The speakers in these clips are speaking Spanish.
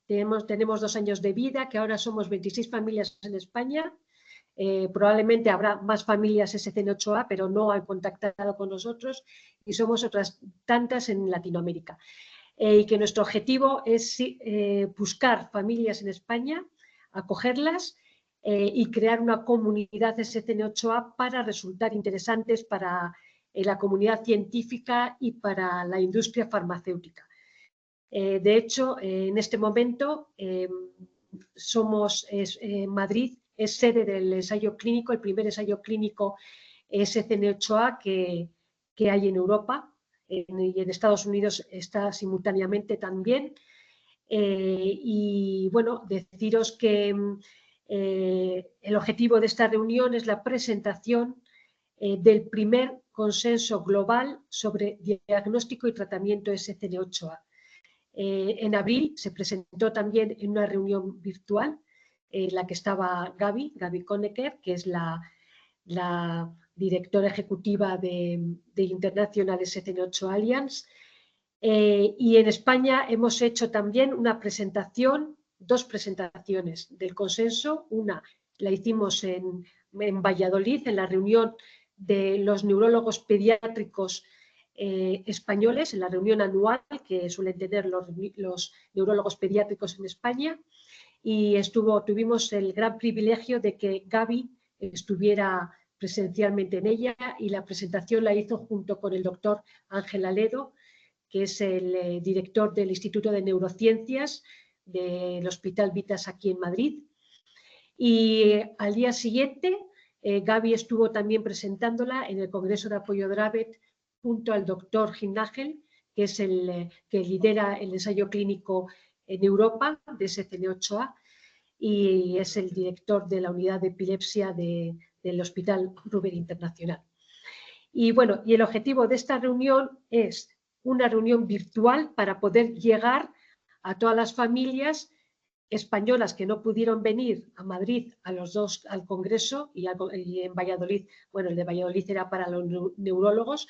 tenemos 2 años de vida, que ahora somos 26 familias en España. Probablemente habrá más familias SCN8A, pero no han contactado con nosotros, y somos otras tantas en Latinoamérica. Y que nuestro objetivo es buscar familias en España, acogerlas y crear una comunidad SCN8A para resultar interesantes para la comunidad científica y para la industria farmacéutica. De hecho, en este momento Madrid es sede del ensayo clínico, el primer ensayo clínico SCN8A que hay en Europa, y en Estados Unidos está simultáneamente también. Y bueno, deciros que el objetivo de esta reunión es la presentación del primer consenso global sobre diagnóstico y tratamiento SCN8A. En abril se presentó también en una reunión virtual en la que estaba Gaby Conecker, que es la directora ejecutiva de International SCN8 Alliance. Y en España hemos hecho también una presentación, 2 presentaciones del consenso. Una la hicimos en Valladolid, en la reunión de los neurólogos pediátricos españoles, en la reunión anual que suelen tener los neurólogos pediátricos en España, y tuvimos el gran privilegio de que Gaby estuviera presencialmente en ella, y la presentación la hizo junto con el doctor Ángel Aledo, que es el director del Instituto de Neurociencias del Hospital Vitas aquí en Madrid. Y al día siguiente, Gaby estuvo también presentándola en el Congreso de Apoyo Dravet junto al doctor Ginnagel, que es el que lidera el ensayo clínico en Europa de SCN8A y es el director de la unidad de epilepsia del Hospital Ruber Internacional. Y bueno, y el objetivo de esta reunión es una reunión virtual para poder llegar a todas las familias españolas que no pudieron venir a Madrid al Congreso y en Valladolid. Bueno, el de Valladolid era para los neurólogos,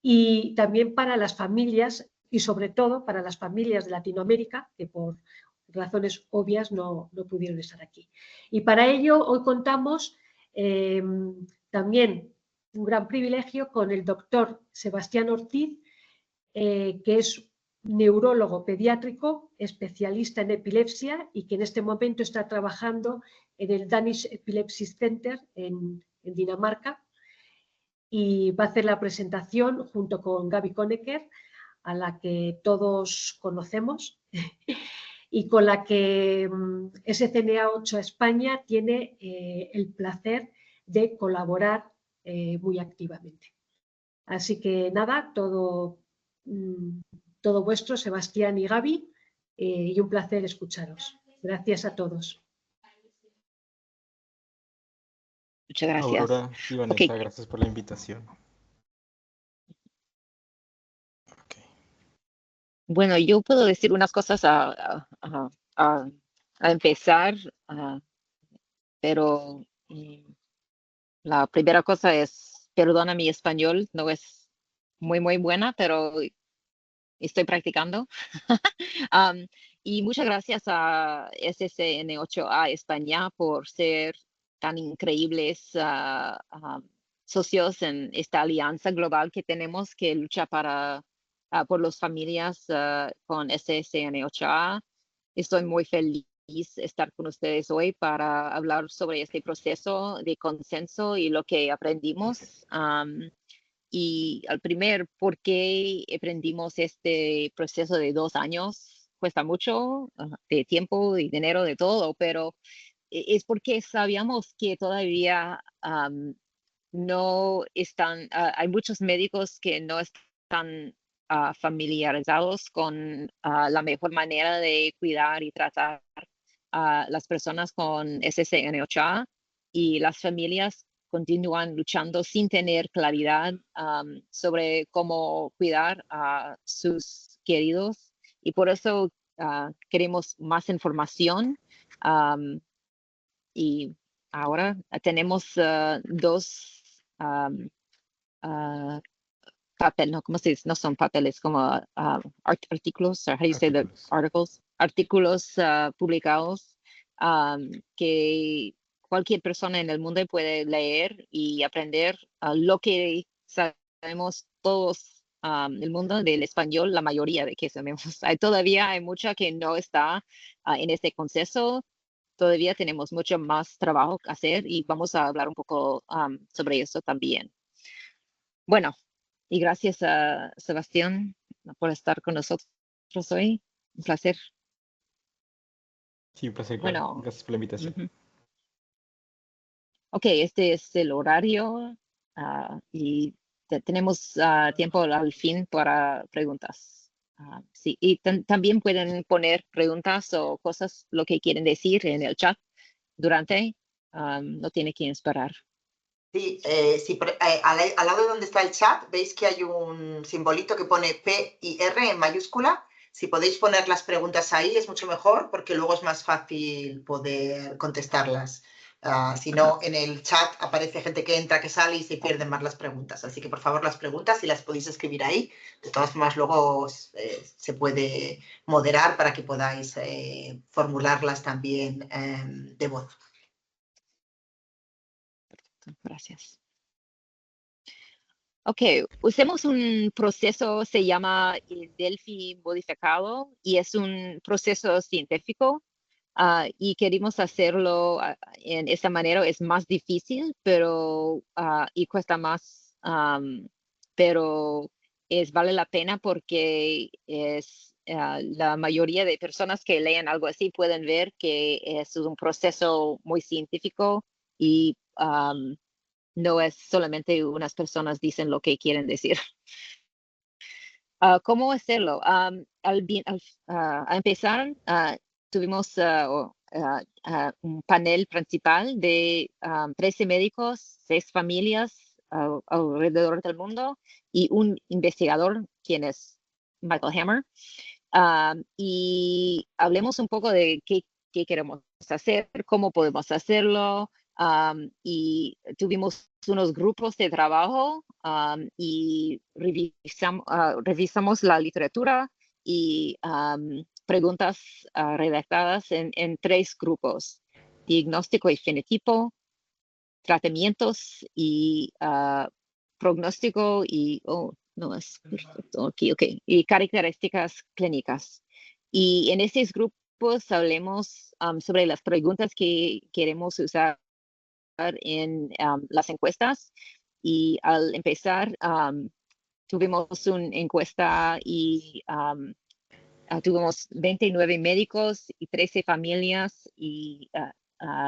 y también para las familias, y sobre todo para las familias de Latinoamérica, que por razones obvias no pudieron estar aquí. Y para ello hoy contamos también un gran privilegio con el doctor Sebastián Ortiz, que es neurólogo pediátrico, especialista en epilepsia, y que en este momento está trabajando en el Danish Epilepsy Center en Dinamarca, y va a hacer la presentación junto con Gaby Conecker, a la que todos conocemos y con la que SCN8 España tiene el placer de colaborar muy activamente. Así que nada, todo vuestro, Sebastián y Gaby, y un placer escucharos. Gracias a todos. Muchas gracias. Aurora y Vanessa, gracias por la invitación. Bueno, yo puedo decir unas cosas a empezar, pero la primera cosa es, perdona mi español, no es muy buena, pero estoy practicando. Y muchas gracias a SCN8A España por ser tan increíbles socios en esta alianza global que tenemos que lucha por las familias con SCN8A. Estoy muy feliz de estar con ustedes hoy para hablar sobre este proceso de consenso y lo que aprendimos. Y al primer, ¿por qué aprendimos este proceso de 2 años? Cuesta mucho de tiempo y dinero, de todo, pero es porque sabíamos que todavía no están, hay muchos médicos que no están familiarizados con la mejor manera de cuidar y tratar a las personas con SCN8A, y las familias continúan luchando sin tener claridad sobre cómo cuidar a sus queridos, y por eso queremos más información. Y ahora tenemos 2 papel, no, ¿cómo se dice? No son papeles, como artículos, or how do you say the articles? Artículos publicados que cualquier persona en el mundo puede leer y aprender lo que sabemos todos el mundo del español, la mayoría de que sabemos. Todavía hay mucha que no está en este consenso. Todavía tenemos mucho más trabajo que hacer y vamos a hablar un poco sobre eso también. Bueno, y gracias a Sebastián por estar con nosotros hoy. Un placer. Sí, un placer, claro. Bueno, Gracias por la invitación. Ok, este es el horario y tenemos tiempo al fin para preguntas. Sí, y también pueden poner preguntas o cosas, lo que quieren decir en el chat durante. No tiene que esperar. Sí, al lado de donde está el chat, veis que hay un simbolito que pone P y R en mayúscula. Si podéis poner las preguntas ahí es mucho mejor porque luego es más fácil poder contestarlas. Si no, en el chat aparece gente que entra, que sale y se pierden más las preguntas. Así que por favor las preguntas si las podéis escribir ahí. De todas formas luego se puede moderar para que podáis formularlas también de voz. Gracias. Ok, usemos un proceso, se llama el Delphi modificado y es un proceso científico y queremos hacerlo en esta manera. Es más difícil, pero y cuesta más, pero vale la pena porque la mayoría de personas que leen algo así pueden ver que es un proceso muy científico y no es solamente unas personas dicen lo que quieren decir. ¿Cómo hacerlo? Al empezar, tuvimos un panel principal de 13 médicos, 6 familias alrededor del mundo y un investigador, quien es Michael Hammer. Y hablemos un poco de qué queremos hacer, cómo podemos hacerlo. Y tuvimos unos grupos de trabajo y revisamos la literatura y preguntas redactadas en 3 grupos: diagnóstico y fenotipo, tratamientos y pronóstico y, no es perfecto, aquí, ok, y características clínicas. Y en estos grupos hablemos sobre las preguntas que queremos usar en las encuestas. Y al empezar, tuvimos una encuesta y tuvimos 29 médicos y 13 familias y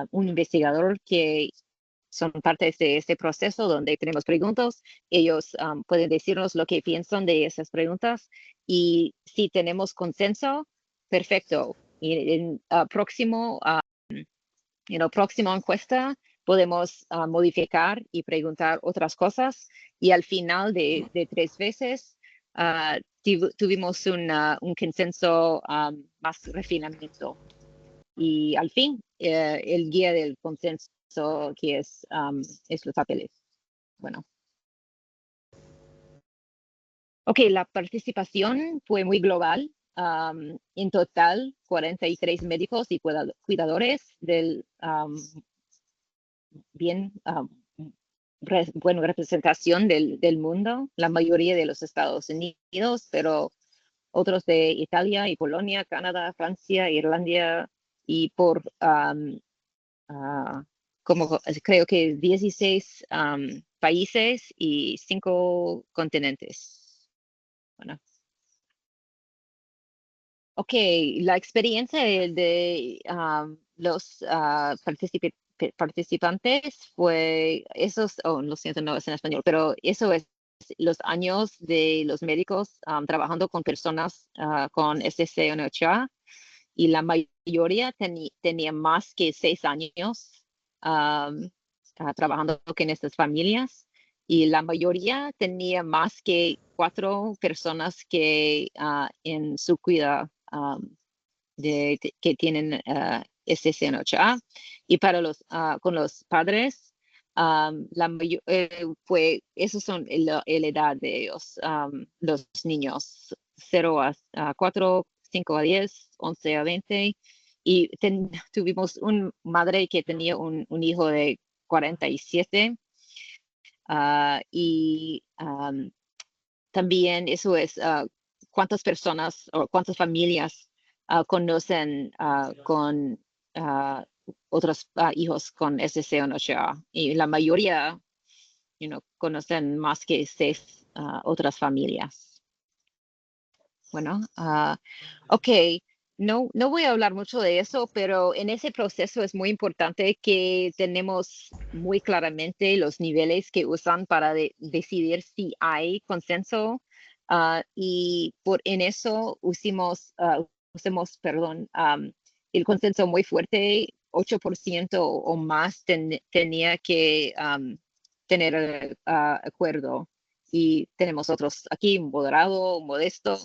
un investigador que son parte de este proceso donde tenemos preguntas. Ellos pueden decirnos lo que piensan de esas preguntas y si tenemos consenso, perfecto. Y en próxima encuesta podemos modificar y preguntar otras cosas y al final de 3 veces tuvimos un consenso más refinamiento. Y al fin, el guía del consenso que es los papeles. Bueno. Ok, la participación fue muy global. En total, 43 médicos y cuidadores del buena representación del mundo, la mayoría de los Estados Unidos, pero otros de Italia y Polonia, Canadá, Francia, Irlanda y por como creo que 16 países y 5 continentes. Bueno. Ok, la experiencia de los participantes fue esos, lo siento, no es en español, pero eso es los años de los médicos trabajando con personas con SCN8A y la mayoría tenía más que 6 años trabajando con estas familias y la mayoría tenía más que 4 personas que en su cuidado que tienen SCN8A y para con los padres Esos son la edad de ellos, los niños 0 a 4, 5 a 10, 11 a 20. Y tuvimos una madre que tenía un hijo de 47. También eso es cuántas personas o cuántas familias conocen con otros hijos con SSA. Y la mayoría conocen más que 6 otras familias. Bueno, ok. No voy a hablar mucho de eso, pero en ese proceso es muy importante que tenemos muy claramente los niveles que usan para decidir si hay consenso. Y en eso usemos el consenso muy fuerte. 8% o más tenía que tener acuerdo. Y tenemos otros aquí, moderado, modesto.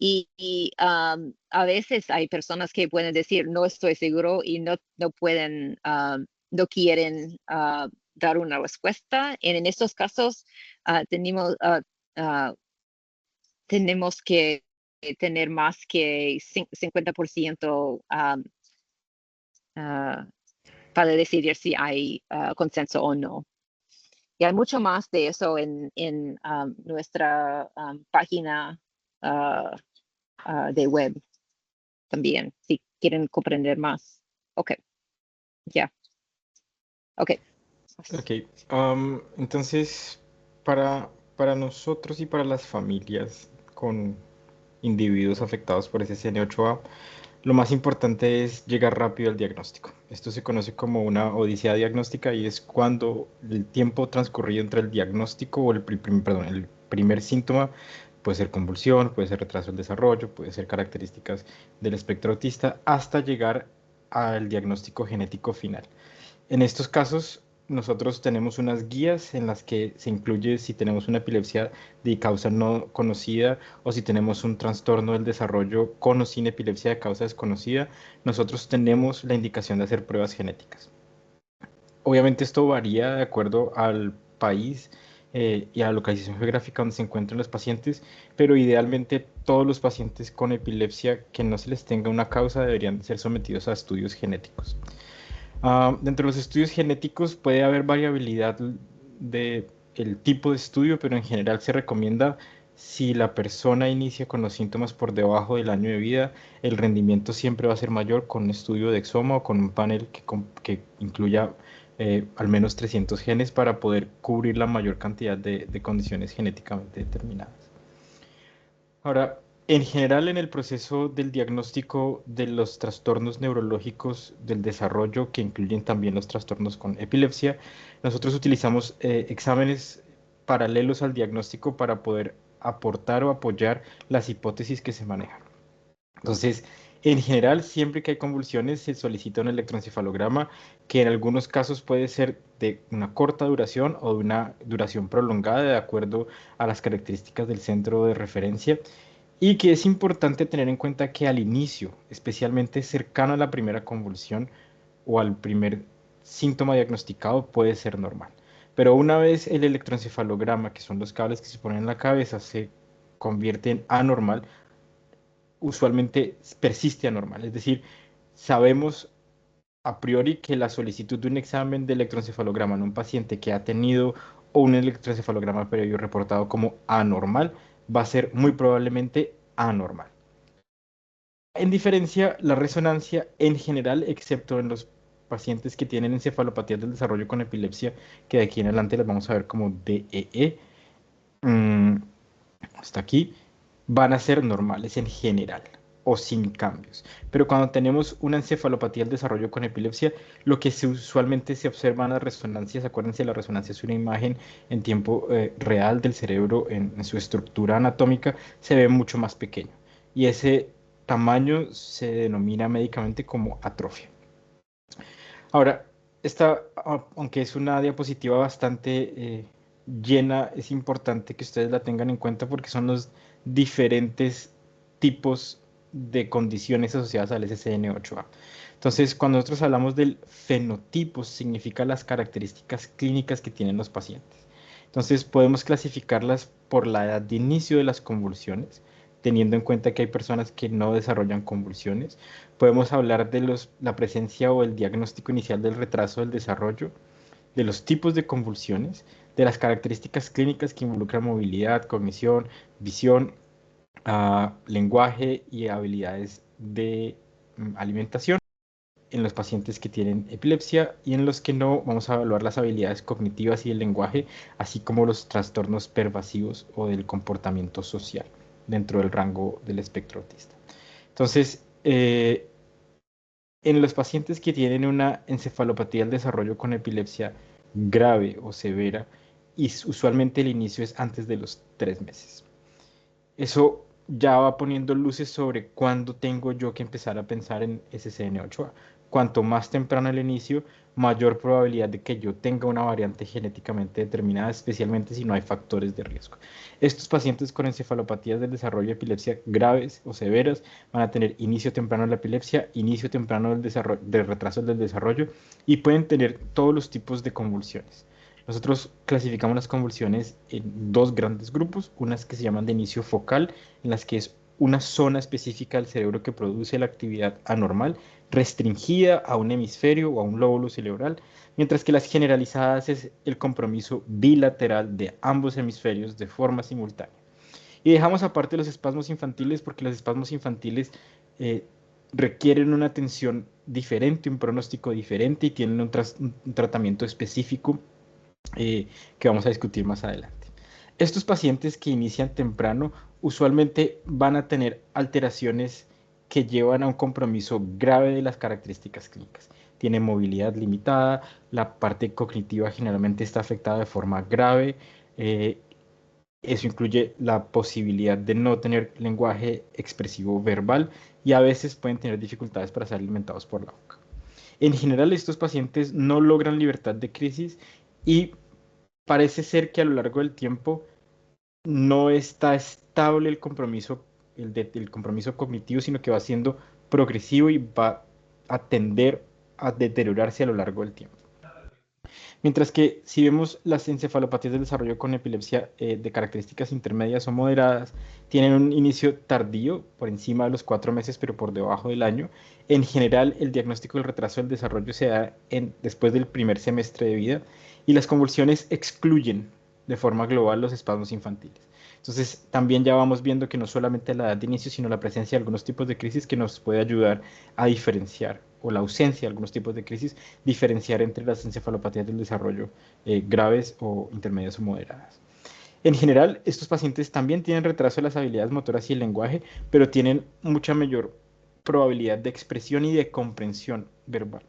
Y a veces hay personas que pueden decir, no estoy seguro y no pueden, no quieren dar una respuesta. En estos casos tenemos que tener más que 50% para decidir si hay consenso o no. Y hay mucho más de eso en nuestra página de web también, si quieren comprender más. Ok, ya. Ok. Ok, entonces para nosotros y para las familias con individuos afectados por SSN8A, lo más importante es llegar rápido al diagnóstico. Esto se conoce como una odisea diagnóstica y es cuando el tiempo transcurrido entre el diagnóstico o el primer síntoma puede ser convulsión, puede ser retraso del desarrollo, puede ser características del espectro autista, hasta llegar al diagnóstico genético final. En estos casos, nosotros tenemos unas guías en las que se incluye si tenemos una epilepsia de causa no conocida o si tenemos un trastorno del desarrollo con o sin epilepsia de causa desconocida. Nosotros tenemos la indicación de hacer pruebas genéticas. Obviamente esto varía de acuerdo al país y a la localización geográfica donde se encuentran los pacientes, pero idealmente todos los pacientes con epilepsia que no se les tenga una causa deberían ser sometidos a estudios genéticos. Dentro de los estudios genéticos puede haber variabilidad del tipo de estudio, pero en general se recomienda si la persona inicia con los síntomas por debajo del año de vida, el rendimiento siempre va a ser mayor con un estudio de exoma o con un panel que incluya al menos 300 genes para poder cubrir la mayor cantidad de condiciones genéticamente determinadas. Ahora, en general, en el proceso del diagnóstico de los trastornos neurológicos del desarrollo, que incluyen también los trastornos con epilepsia, nosotros utilizamos exámenes paralelos al diagnóstico para poder aportar o apoyar las hipótesis que se manejan. Entonces, en general, siempre que hay convulsiones, se solicita un electroencefalograma, que en algunos casos puede ser de una corta duración o de una duración prolongada, de acuerdo a las características del centro de referencia. Y que es importante tener en cuenta que al inicio, especialmente cercano a la primera convulsión o al primer síntoma diagnosticado, puede ser normal. Pero una vez el electroencefalograma, que son los cables que se ponen en la cabeza, se convierte en anormal, usualmente persiste anormal. Es decir, sabemos a priori que la solicitud de un examen de electroencefalograma en un paciente que ha tenido un electroencefalograma previo reportado como anormal va a ser muy probablemente anormal. En diferencia, la resonancia en general, excepto en los pacientes que tienen encefalopatías del desarrollo con epilepsia, que de aquí en adelante las vamos a ver como DEE, hasta aquí, van a ser normales en general o sin cambios. Pero cuando tenemos una encefalopatía del desarrollo con epilepsia, lo que usualmente se observa en las resonancias, acuérdense, la resonancia es una imagen en tiempo real del cerebro en su estructura anatómica, se ve mucho más pequeño. Y ese tamaño se denomina médicamente como atrofia. Ahora, esta, aunque es una diapositiva bastante llena, es importante que ustedes la tengan en cuenta porque son los diferentes tipos de condiciones asociadas al SCN8A. Entonces, cuando nosotros hablamos del fenotipo, significa las características clínicas que tienen los pacientes. Entonces, podemos clasificarlas por la edad de inicio de las convulsiones, teniendo en cuenta que hay personas que no desarrollan convulsiones. Podemos hablar de la presencia o el diagnóstico inicial del retraso del desarrollo, de los tipos de convulsiones, de las características clínicas que involucran movilidad, cognición, visión, lenguaje y habilidades de alimentación. En los pacientes que tienen epilepsia, y en los que no, vamos a evaluar las habilidades cognitivas y el lenguaje, así como los trastornos pervasivos o del comportamiento social dentro del rango del espectro autista. Entonces, en los pacientes que tienen una encefalopatía del desarrollo con epilepsia grave o severa, y usualmente el inicio es antes de los 3 meses. Eso ya va poniendo luces sobre cuándo tengo yo que empezar a pensar en SCN8A. Cuanto más temprano el inicio, mayor probabilidad de que yo tenga una variante genéticamente determinada, especialmente si no hay factores de riesgo. Estos pacientes con encefalopatías del desarrollo de epilepsia graves o severas van a tener inicio temprano de la epilepsia, inicio temprano del retraso del desarrollo, y pueden tener todos los tipos de convulsiones. Nosotros clasificamos las convulsiones en 2 grandes grupos, unas que se llaman de inicio focal, en las que es una zona específica del cerebro que produce la actividad anormal, restringida a un hemisferio o a un lóbulo cerebral, mientras que las generalizadas es el compromiso bilateral de ambos hemisferios de forma simultánea. Y dejamos aparte los espasmos infantiles, porque los espasmos infantiles requieren una atención diferente, un pronóstico diferente, y tienen un tratamiento específico que vamos a discutir más adelante. Estos pacientes que inician temprano usualmente van a tener alteraciones que llevan a un compromiso grave de las características clínicas. Tienen movilidad limitada, la parte cognitiva generalmente está afectada de forma grave. Eso incluye la posibilidad de no tener lenguaje expresivo verbal, y a veces pueden tener dificultades para ser alimentados por la boca. En general, estos pacientes no logran libertad de crisis, y parece ser que a lo largo del tiempo no está estable el compromiso, el compromiso cognitivo, sino que va siendo progresivo y va a tender a deteriorarse a lo largo del tiempo. Mientras que si vemos las encefalopatías del desarrollo con epilepsia de características intermedias o moderadas, tienen un inicio tardío, por encima de los 4 meses, pero por debajo del año. En general, el diagnóstico del retraso del desarrollo se da después del primer semestre de vida, y las convulsiones excluyen de forma global los espasmos infantiles. Entonces, también ya vamos viendo que no solamente la edad de inicio, sino la presencia de algunos tipos de crisis que nos puede ayudar a diferenciar, o la ausencia de algunos tipos de crisis, diferenciar entre las encefalopatías del desarrollo graves o intermedias o moderadas. En general, estos pacientes también tienen retraso de las habilidades motoras y el lenguaje, pero tienen mucha mayor probabilidad de expresión y de comprensión verbal.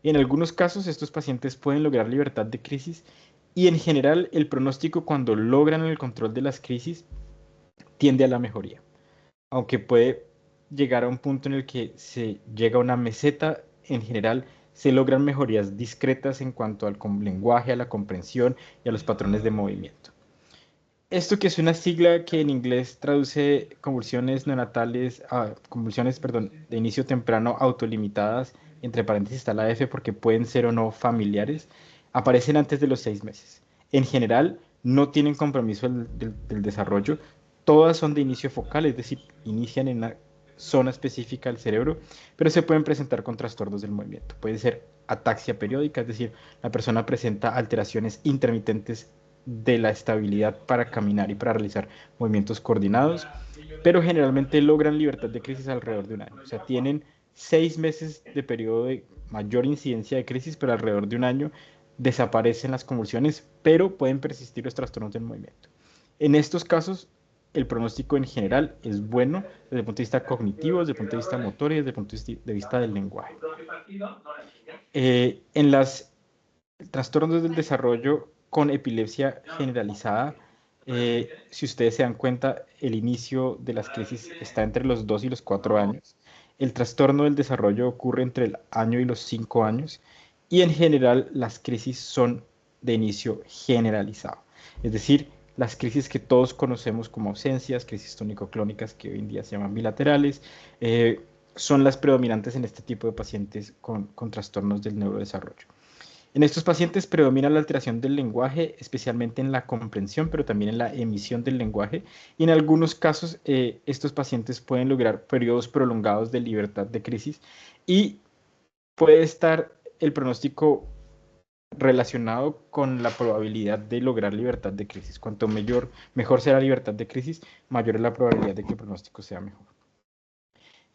En algunos casos, estos pacientes pueden lograr libertad de crisis, y en general el pronóstico cuando logran el control de las crisis tiende a la mejoría, aunque puede llegar a un punto en el que se llega a una meseta. En general se logran mejorías discretas en cuanto al lenguaje, a la comprensión y a los patrones de movimiento. Esto, que es una sigla que en inglés traduce convulsiones neonatales, convulsiones, perdón, de inicio temprano autolimitadas, entre paréntesis está la F porque pueden ser o no familiares, aparecen antes de los 6 meses. En general, no tienen compromiso del desarrollo, todas son de inicio focal, es decir, inician en una zona específica del cerebro, pero se pueden presentar con trastornos del movimiento. Puede ser ataxia periódica, es decir, la persona presenta alteraciones intermitentes de la estabilidad para caminar y para realizar movimientos coordinados, pero generalmente logran libertad de crisis alrededor de un año. O sea, tienen 6 meses de periodo de mayor incidencia de crisis, pero alrededor de un año desaparecen las convulsiones, pero pueden persistir los trastornos del movimiento. En estos casos, el pronóstico en general es bueno desde el punto de vista cognitivo, desde el punto de vista motor y desde el punto de vista del lenguaje. En los trastornos del desarrollo con epilepsia generalizada, si ustedes se dan cuenta, el inicio de las crisis está entre los 2 y los 4 años. El trastorno del desarrollo ocurre entre el año y los 5 años, y en general las crisis son de inicio generalizado. Es decir, las crisis que todos conocemos como ausencias, crisis tónico-clónicas que hoy en día se llaman bilaterales, son las predominantes en este tipo de pacientes con trastornos del neurodesarrollo. En estos pacientes predomina la alteración del lenguaje, especialmente en la comprensión, pero también en la emisión del lenguaje. Y en algunos casos, estos pacientes pueden lograr periodos prolongados de libertad de crisis y puede estar el pronóstico relacionado con la probabilidad de lograr libertad de crisis. Cuanto mejor sea la libertad de crisis, mayor es la probabilidad de que el pronóstico sea mejor.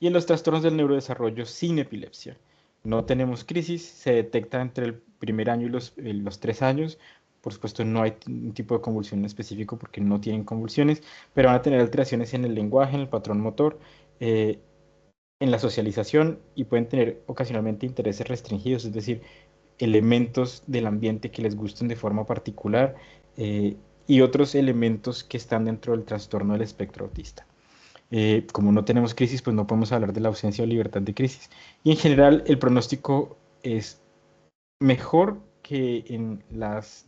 Y en los trastornos del neurodesarrollo sin epilepsia, no tenemos crisis, se detecta entre el primer año y los 3 años. Por supuesto, no hay un tipo de convulsión específico porque no tienen convulsiones, pero van a tener alteraciones en el lenguaje, en el patrón motor, en la socialización y pueden tener ocasionalmente intereses restringidos, es decir, elementos del ambiente que les gusten de forma particular y otros elementos que están dentro del trastorno del espectro autista. Como no tenemos crisis, pues no podemos hablar de la ausencia o libertad de crisis. Y en general el pronóstico es mejor que en las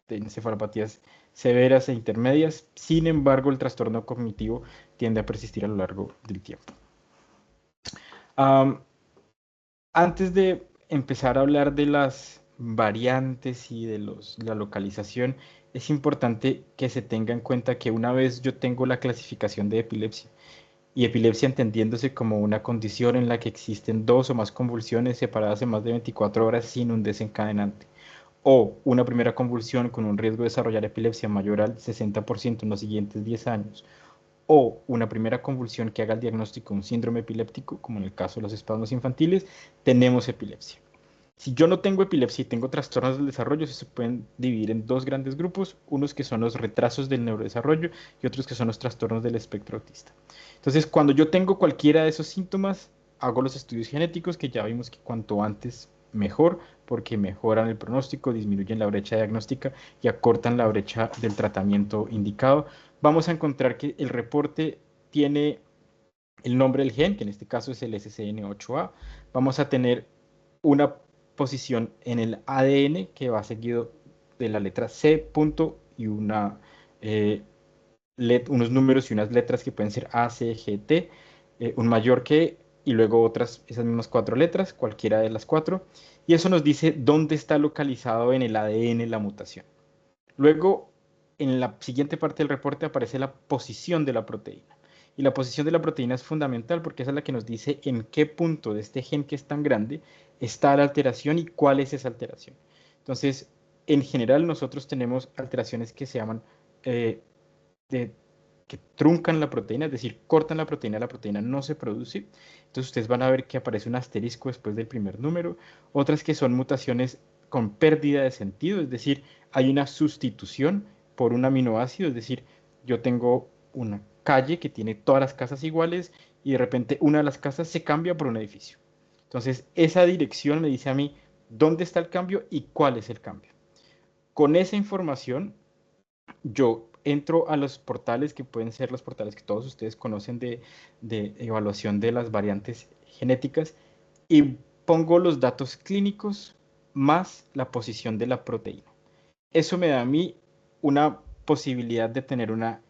encefalopatías severas e intermedias. Sin embargo, el trastorno cognitivo tiende a persistir a lo largo del tiempo. Antes de empezar a hablar de las variantes y de la localización, es importante que se tenga en cuenta que una vez yo tengo la clasificación de epilepsia, y epilepsia entendiéndose como una condición en la que existen 2 o más convulsiones separadas en más de 24 horas sin un desencadenante, o una primera convulsión con un riesgo de desarrollar epilepsia mayor al 60% en los siguientes 10 años, o una primera convulsión que haga el diagnóstico de un síndrome epiléptico, como en el caso de los espasmos infantiles, tenemos epilepsia. Si yo no tengo epilepsia y tengo trastornos del desarrollo, se pueden dividir en 2 grandes grupos, unos que son los retrasos del neurodesarrollo y otros que son los trastornos del espectro autista. Entonces, cuando yo tengo cualquiera de esos síntomas, hago los estudios genéticos, que ya vimos que cuanto antes mejor, porque mejoran el pronóstico, disminuyen la brecha diagnóstica y acortan la brecha del tratamiento indicado. Vamos a encontrar que el reporte tiene el nombre del gen, que en este caso es el SCN8A. Vamos a tener una posición en el ADN que va seguido de la letra C punto y unos números y unas letras que pueden ser A, C, G, T, un mayor que y luego esas mismas 4 letras, cualquiera de las 4, y eso nos dice dónde está localizado en el ADN la mutación. Luego, en la siguiente parte del reporte aparece la posición de la proteína. Y la posición de la proteína es fundamental porque esa es la que nos dice en qué punto de este gen que es tan grande está la alteración y cuál es esa alteración. Entonces, en general nosotros tenemos alteraciones que se llaman que truncan la proteína, es decir, cortan la proteína no se produce. Entonces ustedes van a ver que aparece un asterisco después del primer número. Otras que son mutaciones con pérdida de sentido, es decir, hay una sustitución por un aminoácido, es decir, yo tengo una calle que tiene todas las casas iguales y de repente una de las casas se cambia por un edificio. Entonces, esa dirección me dice a mí dónde está el cambio y cuál es el cambio. Con esa información, yo entro a los portales que pueden ser los portales que todos ustedes conocen de evaluación de las variantes genéticas y pongo los datos clínicos más la posición de la proteína. Eso me da a mí una posibilidad de tener una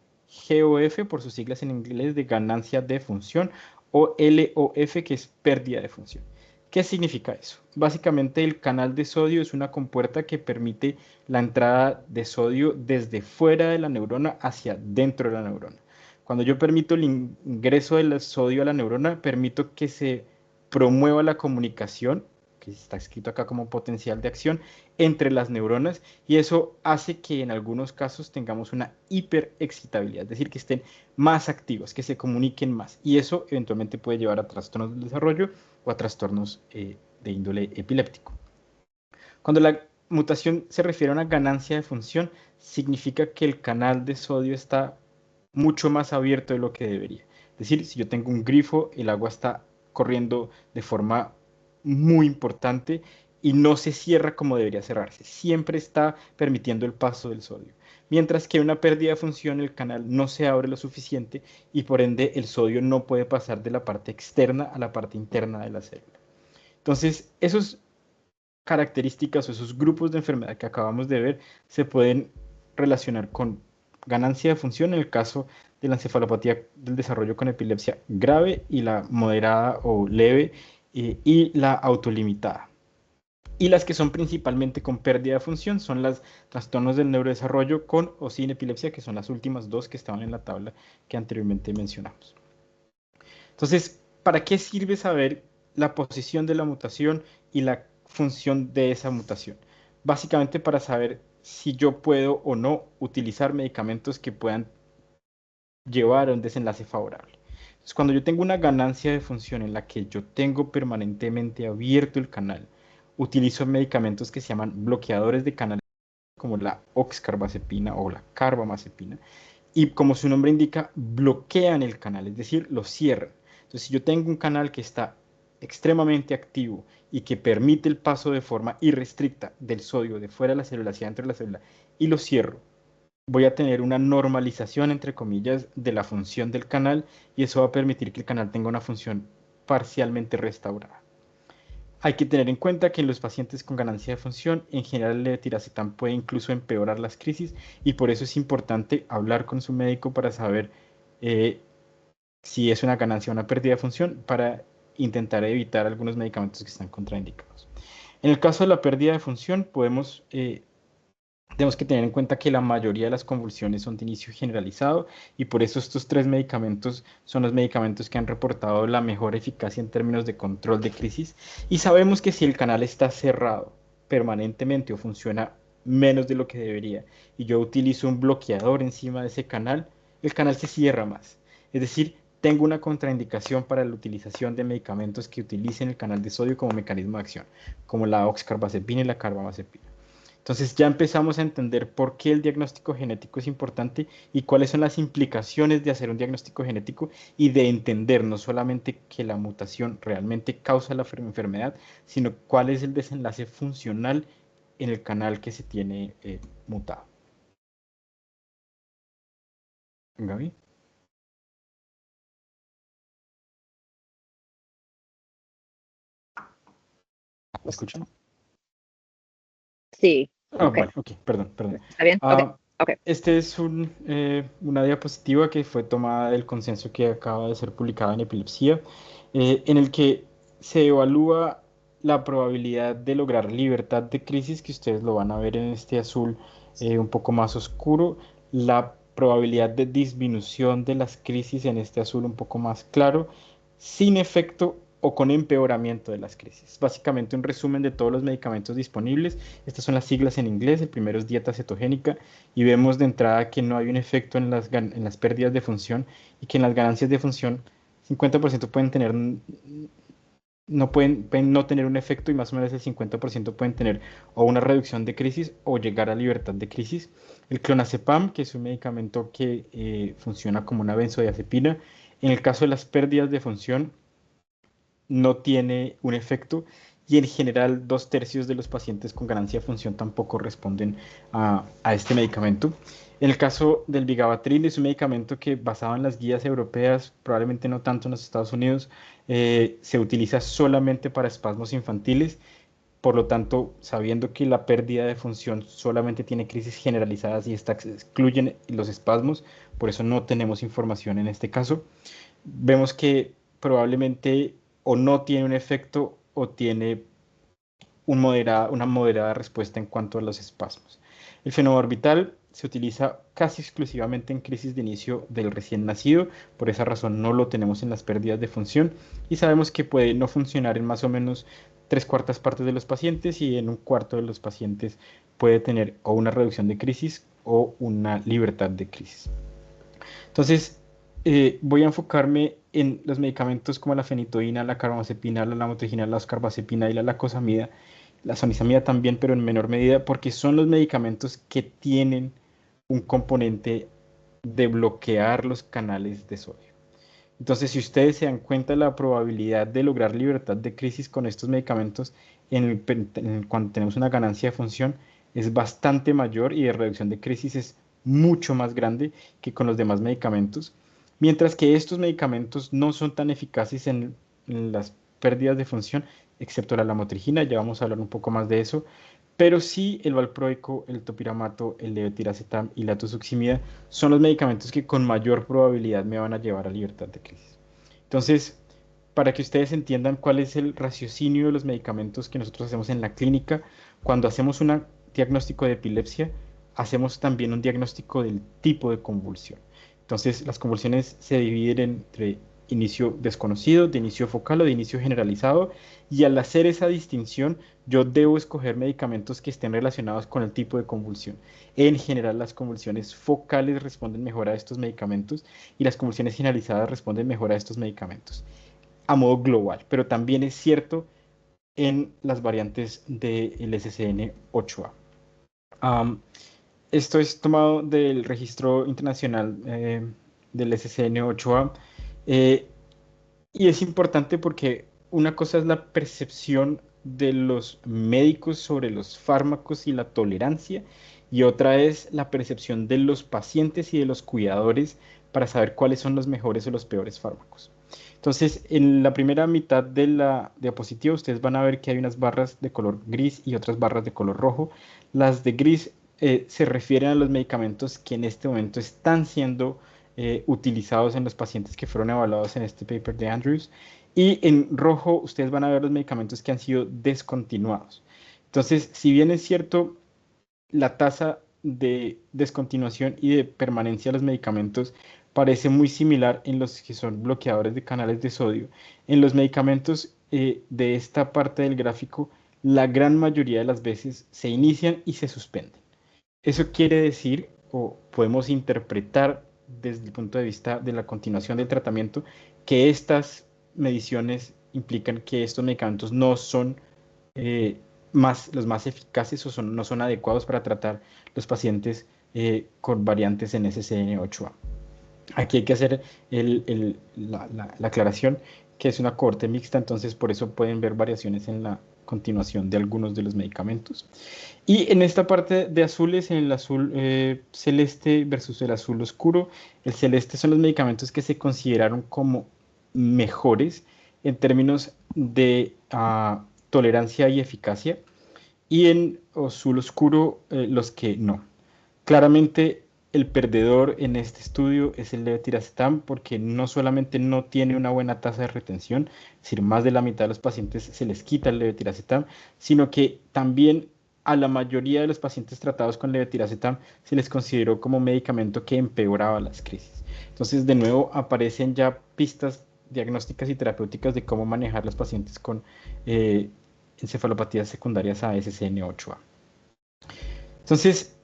GOF, por sus siglas en inglés, de ganancia de función, o LOF, que es pérdida de función. ¿Qué significa eso? Básicamente el canal de sodio es una compuerta que permite la entrada de sodio desde fuera de la neurona hacia dentro de la neurona. Cuando yo permito el ingreso del sodio a la neurona, permito que se promueva la comunicación, que está escrito acá como potencial de acción, entre las neuronas, y eso hace que en algunos casos tengamos una hiperexcitabilidad, es decir, que estén más activas, que se comuniquen más, y eso eventualmente puede llevar a trastornos del desarrollo o a trastornos de índole epiléptico. Cuando la mutación se refiere a una ganancia de función, significa que el canal de sodio está mucho más abierto de lo que debería. Es decir, si yo tengo un grifo, el agua está corriendo de forma muy importante y no se cierra como debería cerrarse. Siempre está permitiendo el paso del sodio. Mientras que una pérdida de función, el canal no se abre lo suficiente y por ende el sodio no puede pasar de la parte externa a la parte interna de la célula. Entonces, esas características o esos grupos de enfermedad que acabamos de ver se pueden relacionar con ganancia de función en el caso de la encefalopatía del desarrollo con epilepsia grave y la moderada o leve y la autolimitada. Y las que son principalmente con pérdida de función son los trastornos del neurodesarrollo con o sin epilepsia, que son las últimas dos que estaban en la tabla que anteriormente mencionamos. Entonces, ¿para qué sirve saber la posición de la mutación y la función de esa mutación? Básicamente para saber si yo puedo o no utilizar medicamentos que puedan llevar a un desenlace favorable. Entonces, cuando yo tengo una ganancia de función en la que yo tengo permanentemente abierto el canal, utilizo medicamentos que se llaman bloqueadores de canales, como la oxcarbazepina o la carbamazepina, y como su nombre indica, bloquean el canal, es decir, lo cierran. Entonces, si yo tengo un canal que está extremadamente activo y que permite el paso de forma irrestricta del sodio de fuera de la célula hacia dentro de la célula y lo cierro, voy a tener una normalización, entre comillas, de la función del canal y eso va a permitir que el canal tenga una función parcialmente restaurada. Hay que tener en cuenta que en los pacientes con ganancia de función, en general el levetiracetam puede incluso empeorar las crisis y por eso es importante hablar con su médico para saber si es una ganancia o una pérdida de función para intentar evitar algunos medicamentos que están contraindicados. En el caso de la pérdida de función, tenemos que tener en cuenta que la mayoría de las convulsiones son de inicio generalizado y por eso estos 3 medicamentos son los medicamentos que han reportado la mejor eficacia en términos de control de crisis. Y sabemos que si el canal está cerrado permanentemente o funciona menos de lo que debería y yo utilizo un bloqueador encima de ese canal, el canal se cierra más. Es decir, tengo una contraindicación para la utilización de medicamentos que utilicen el canal de sodio como mecanismo de acción, como la oxcarbazepina y la carbamazepina. Entonces ya empezamos a entender por qué el diagnóstico genético es importante y cuáles son las implicaciones de hacer un diagnóstico genético y de entender no solamente que la mutación realmente causa la enfermedad, sino cuál es el desenlace funcional en el canal que se tiene mutado. Gaby. ¿Me escuchan? Sí, Ok. Bueno, ok, perdón. ¿Está bien? Ok. Este es una diapositiva que fue tomada del consenso que acaba de ser publicado en epilepsia, en el que se evalúa la probabilidad de lograr libertad de crisis, que ustedes lo van a ver en este azul un poco más oscuro, la probabilidad de disminución de las crisis en este azul un poco más claro, sin efecto o con empeoramiento de las crisis. Básicamente un resumen de todos los medicamentos disponibles. Estas son las siglas en inglés. El primero es dieta cetogénica y vemos de entrada que no hay un efecto en las pérdidas de función y que en las ganancias de función 50% pueden no tener un efecto y más o menos el 50% pueden tener o una reducción de crisis o llegar a libertad de crisis. El clonazepam, que es un medicamento que funciona como una benzodiazepina, en el caso de las pérdidas de función no tiene un efecto y en general 2/3 de los pacientes con ganancia de función tampoco responden a este medicamento. En el caso del vigabatrin, es un medicamento que basado en las guías europeas, probablemente no tanto en los Estados Unidos, se utiliza solamente para espasmos infantiles. Por lo tanto, sabiendo que la pérdida de función solamente tiene crisis generalizadas y estas excluyen los espasmos, por eso no tenemos información en este caso. Vemos que probablemente o no tiene un efecto o tiene una moderada respuesta en cuanto a los espasmos. El fenobarbital se utiliza casi exclusivamente en crisis de inicio del recién nacido, por esa razón no lo tenemos en las pérdidas de función y sabemos que puede no funcionar en más o menos 3/4 partes de los pacientes y en 1/4 de los pacientes puede tener o una reducción de crisis o una libertad de crisis. Entonces, voy a enfocarme en los medicamentos como la fenitoína, la carbamazepina, la lamotrigina, la oscarbazepina y la lacosamida, la sonisamida también, pero en menor medida, porque son los medicamentos que tienen un componente de bloquear los canales de sodio. Entonces, si ustedes se dan cuenta, la probabilidad de lograr libertad de crisis con estos medicamentos cuando tenemos una ganancia de función es bastante mayor y de reducción de crisis es mucho más grande que con los demás medicamentos, mientras que estos medicamentos no son tan eficaces en las pérdidas de función, excepto la lamotrigina, ya vamos a hablar un poco más de eso, pero sí el valproico, el topiramato, el levetiracetam y la tuzuximida son los medicamentos que con mayor probabilidad me van a llevar a libertad de crisis. Entonces, para que ustedes entiendan cuál es el raciocinio de los medicamentos que nosotros hacemos en la clínica, cuando hacemos un diagnóstico de epilepsia, hacemos también un diagnóstico del tipo de convulsión. Entonces, las convulsiones se dividen entre inicio desconocido, de inicio focal o de inicio generalizado, y al hacer esa distinción, yo debo escoger medicamentos que estén relacionados con el tipo de convulsión. En general, las convulsiones focales responden mejor a estos medicamentos y las convulsiones generalizadas responden mejor a estos medicamentos a modo global, pero también es cierto en las variantes del SCN8A. Esto es tomado del registro internacional del SCN8A y es importante porque una cosa es la percepción de los médicos sobre los fármacos y la tolerancia y otra es la percepción de los pacientes y de los cuidadores para saber cuáles son los mejores o los peores fármacos. Entonces, en la primera mitad de la diapositiva, ustedes van a ver que hay unas barras de color gris y otras barras de color rojo. Las de gris se refieren a los medicamentos que en este momento están siendo utilizados en los pacientes que fueron evaluados en este paper de Andrews. Y en rojo, ustedes van a ver los medicamentos que han sido descontinuados. Entonces, si bien es cierto, la tasa de descontinuación y de permanencia de los medicamentos parece muy similar en los que son bloqueadores de canales de sodio. En los medicamentos de esta parte del gráfico, la gran mayoría de las veces se inician y se suspenden. Eso quiere decir, o podemos interpretar desde el punto de vista de la continuación del tratamiento, que estas mediciones implican que estos medicamentos no son los más eficaces o no son adecuados para tratar los pacientes con variantes en SCN8A. Aquí hay que hacer la aclaración que es una cohorte mixta, entonces por eso pueden ver variaciones en la continuación de algunos de los medicamentos. Y en esta parte de azules, en el azul celeste versus el azul oscuro, el celeste son los medicamentos que se consideraron como mejores en términos de tolerancia y eficacia, y en azul oscuro los que no. Claramente el perdedor en este estudio es el levetiracetam porque no solamente no tiene una buena tasa de retención, es decir, más de la mitad de los pacientes se les quita el levetiracetam, sino que también a la mayoría de los pacientes tratados con levetiracetam se les consideró como medicamento que empeoraba las crisis. Entonces, de nuevo, aparecen ya pistas diagnósticas y terapéuticas de cómo manejar los pacientes con encefalopatías secundarias a SCN8A. Entonces,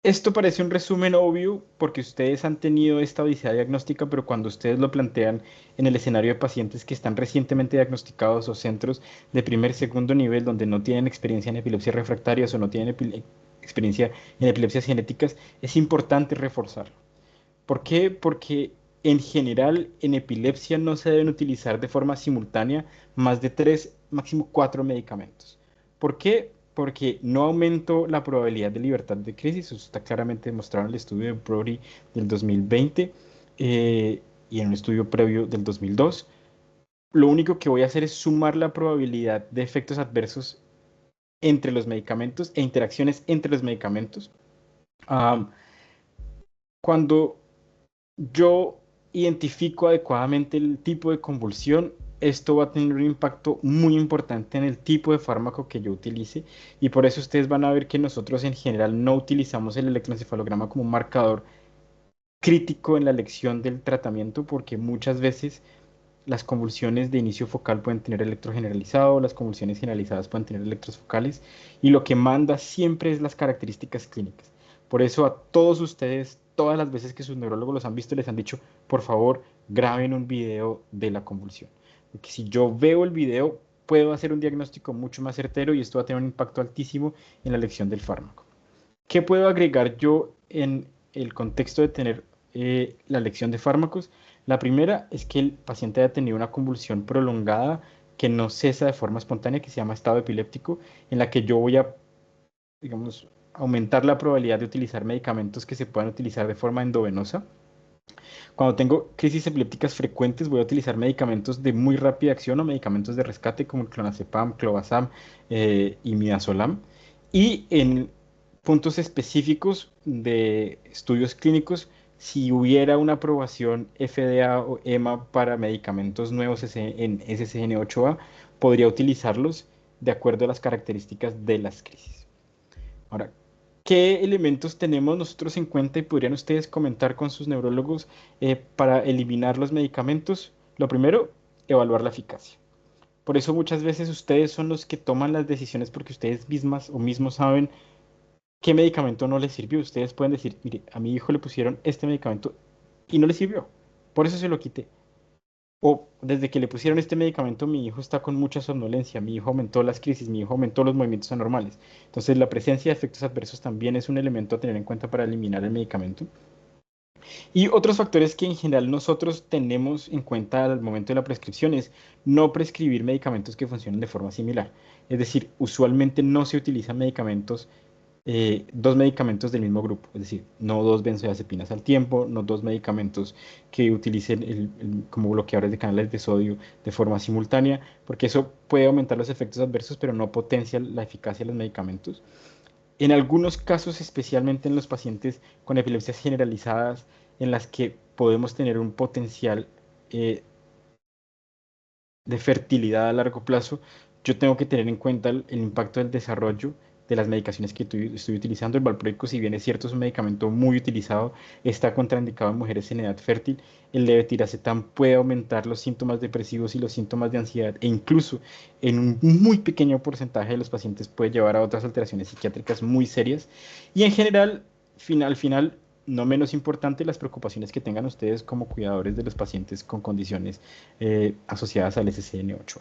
esto parece un resumen obvio porque ustedes han tenido esta odisea diagnóstica, pero cuando ustedes lo plantean en el escenario de pacientes que están recientemente diagnosticados o centros de primer y segundo nivel donde no tienen experiencia en epilepsias refractarias o no tienen experiencia en epilepsias genéticas, es importante reforzarlo. ¿Por qué? Porque en general en epilepsia no se deben utilizar de forma simultánea más de 3, máximo 4 medicamentos. ¿Por qué? Porque no aumento la probabilidad de libertad de crisis, eso está claramente demostrado en el estudio de Brody del 2020 y en un estudio previo del 2002. Lo único que voy a hacer es sumar la probabilidad de efectos adversos entre los medicamentos e interacciones entre los medicamentos. Cuando yo identifico adecuadamente el tipo de convulsión, esto va a tener un impacto muy importante en el tipo de fármaco que yo utilice y por eso ustedes van a ver que nosotros en general no utilizamos el electroencefalograma como un marcador crítico en la elección del tratamiento porque muchas veces las convulsiones de inicio focal pueden tener electro generalizado, las convulsiones generalizadas pueden tener electros focales y lo que manda siempre es las características clínicas. Por eso a todos ustedes, todas las veces que sus neurólogos los han visto, les han dicho, por favor, graben un video de la convulsión. Porque si yo veo el video, puedo hacer un diagnóstico mucho más certero y esto va a tener un impacto altísimo en la elección del fármaco. ¿Qué puedo agregar yo en el contexto de tener la elección de fármacos? La primera es que el paciente haya tenido una convulsión prolongada que no cesa de forma espontánea, que se llama estado epiléptico, en la que yo voy a, digamos, aumentar la probabilidad de utilizar medicamentos que se puedan utilizar de forma endovenosa. Cuando tengo crisis epilépticas frecuentes, voy a utilizar medicamentos de muy rápida acción o medicamentos de rescate como el clonazepam, clobazam y midazolam. Y en puntos específicos de estudios clínicos, si hubiera una aprobación FDA o EMA para medicamentos nuevos en SCN8A, podría utilizarlos de acuerdo a las características de las crisis. Ahora, ¿qué elementos tenemos nosotros en cuenta y podrían ustedes comentar con sus neurólogos para eliminar los medicamentos? Lo primero, evaluar la eficacia. Por eso muchas veces ustedes son los que toman las decisiones porque ustedes mismas o mismos saben qué medicamento no les sirvió. Ustedes pueden decir, mire, a mi hijo le pusieron este medicamento y no le sirvió. Por eso se lo quité. O desde que le pusieron este medicamento, mi hijo está con mucha somnolencia, mi hijo aumentó las crisis, mi hijo aumentó los movimientos anormales. Entonces, la presencia de efectos adversos también es un elemento a tener en cuenta para eliminar el medicamento. Y otros factores que en general nosotros tenemos en cuenta al momento de la prescripción es no prescribir medicamentos que funcionen de forma similar. Es decir, usualmente no se utilizan medicamentos dos medicamentos del mismo grupo, es decir, no dos benzodiazepinas al tiempo, no dos medicamentos que utilicen como bloqueadores de canales de sodio de forma simultánea, porque eso puede aumentar los efectos adversos, pero no potencia la eficacia de los medicamentos. En algunos casos, especialmente en los pacientes con epilepsias generalizadas, en las que podemos tener un potencial de fertilidad a largo plazo, yo tengo que tener en cuenta el impacto del desarrollo de las medicaciones que estoy utilizando. El valproico, si bien es cierto, es un medicamento muy utilizado, está contraindicado en mujeres en edad fértil. El levetiracetam puede aumentar los síntomas depresivos y los síntomas de ansiedad, e incluso en un muy pequeño porcentaje de los pacientes puede llevar a otras alteraciones psiquiátricas muy serias. Y en general, al final, no menos importante, las preocupaciones que tengan ustedes como cuidadores de los pacientes con condiciones asociadas al SCN8A.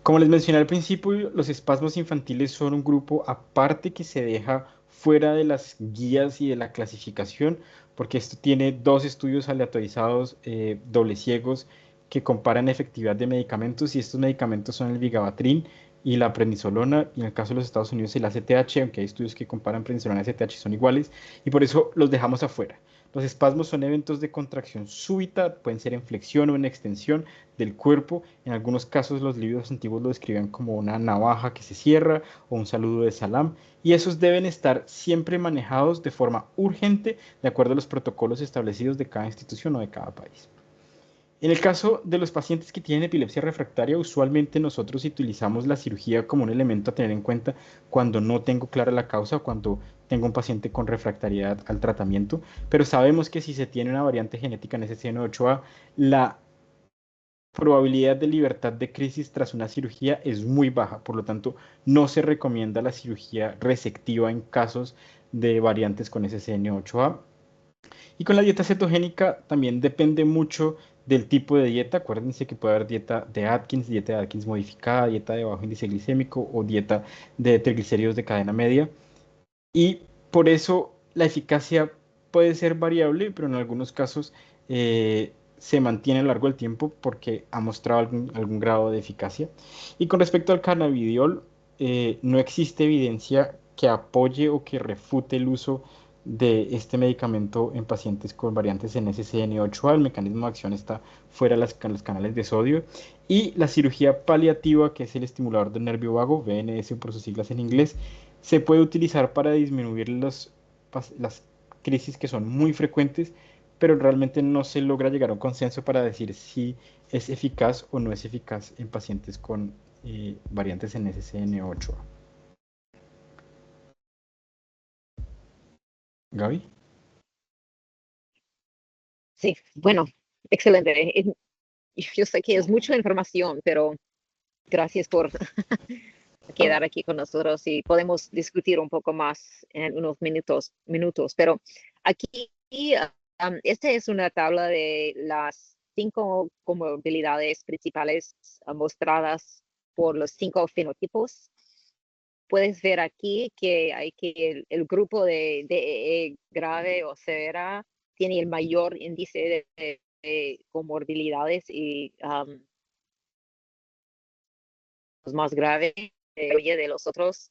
Como les mencioné al principio, los espasmos infantiles son un grupo aparte que se deja fuera de las guías y de la clasificación, porque esto tiene dos estudios aleatorizados doble ciegos que comparan efectividad de medicamentos, y estos medicamentos son el vigabatrin y la prednisolona, y en el caso de los Estados Unidos el ACTH, aunque hay estudios que comparan prednisolona y ACTH, son iguales, y por eso los dejamos afuera. Los espasmos son eventos de contracción súbita, pueden ser en flexión o en extensión del cuerpo. En algunos casos los libros antiguos lo describen como una navaja que se cierra o un saludo de salam, y esos deben estar siempre manejados de forma urgente de acuerdo a los protocolos establecidos de cada institución o de cada país. En el caso de los pacientes que tienen epilepsia refractaria, usualmente nosotros utilizamos la cirugía como un elemento a tener en cuenta cuando no tengo clara la causa o cuando tengo un paciente con refractariedad al tratamiento, pero sabemos que si se tiene una variante genética en SCN8A, la probabilidad de libertad de crisis tras una cirugía es muy baja, por lo tanto no se recomienda la cirugía resectiva en casos de variantes con SCN8A. Y con la dieta cetogénica también depende mucho del tipo de dieta. Acuérdense que puede haber dieta de Atkins modificada, dieta de bajo índice glicémico o dieta de triglicéridos de cadena media. Y por eso la eficacia puede ser variable, pero en algunos casos se mantiene a lo largo del tiempo porque ha mostrado algún grado de eficacia. Y con respecto al cannabidiol, no existe evidencia que apoye o que refute el uso de este medicamento en pacientes con variantes en SCN8A. El mecanismo de acción está fuera de los canales de sodio. Y la cirugía paliativa, que es el estimulador del nervio vago, VNS por sus siglas en inglés, se puede utilizar para disminuir las crisis que son muy frecuentes, pero realmente no se logra llegar a un consenso para decir si es eficaz o no es eficaz en pacientes con variantes en SCN8A. Gaby. Sí, bueno, excelente. Yo sé que es mucha información, pero gracias por quedar aquí con nosotros y podemos discutir un poco más en unos minutos. Pero aquí, esta es una tabla de las 5 comorbilidades principales mostradas por los 5 fenotipos. Puedes ver aquí que hay que el grupo de DEE grave o severa tiene el mayor índice de comorbilidades y los más graves de los otros.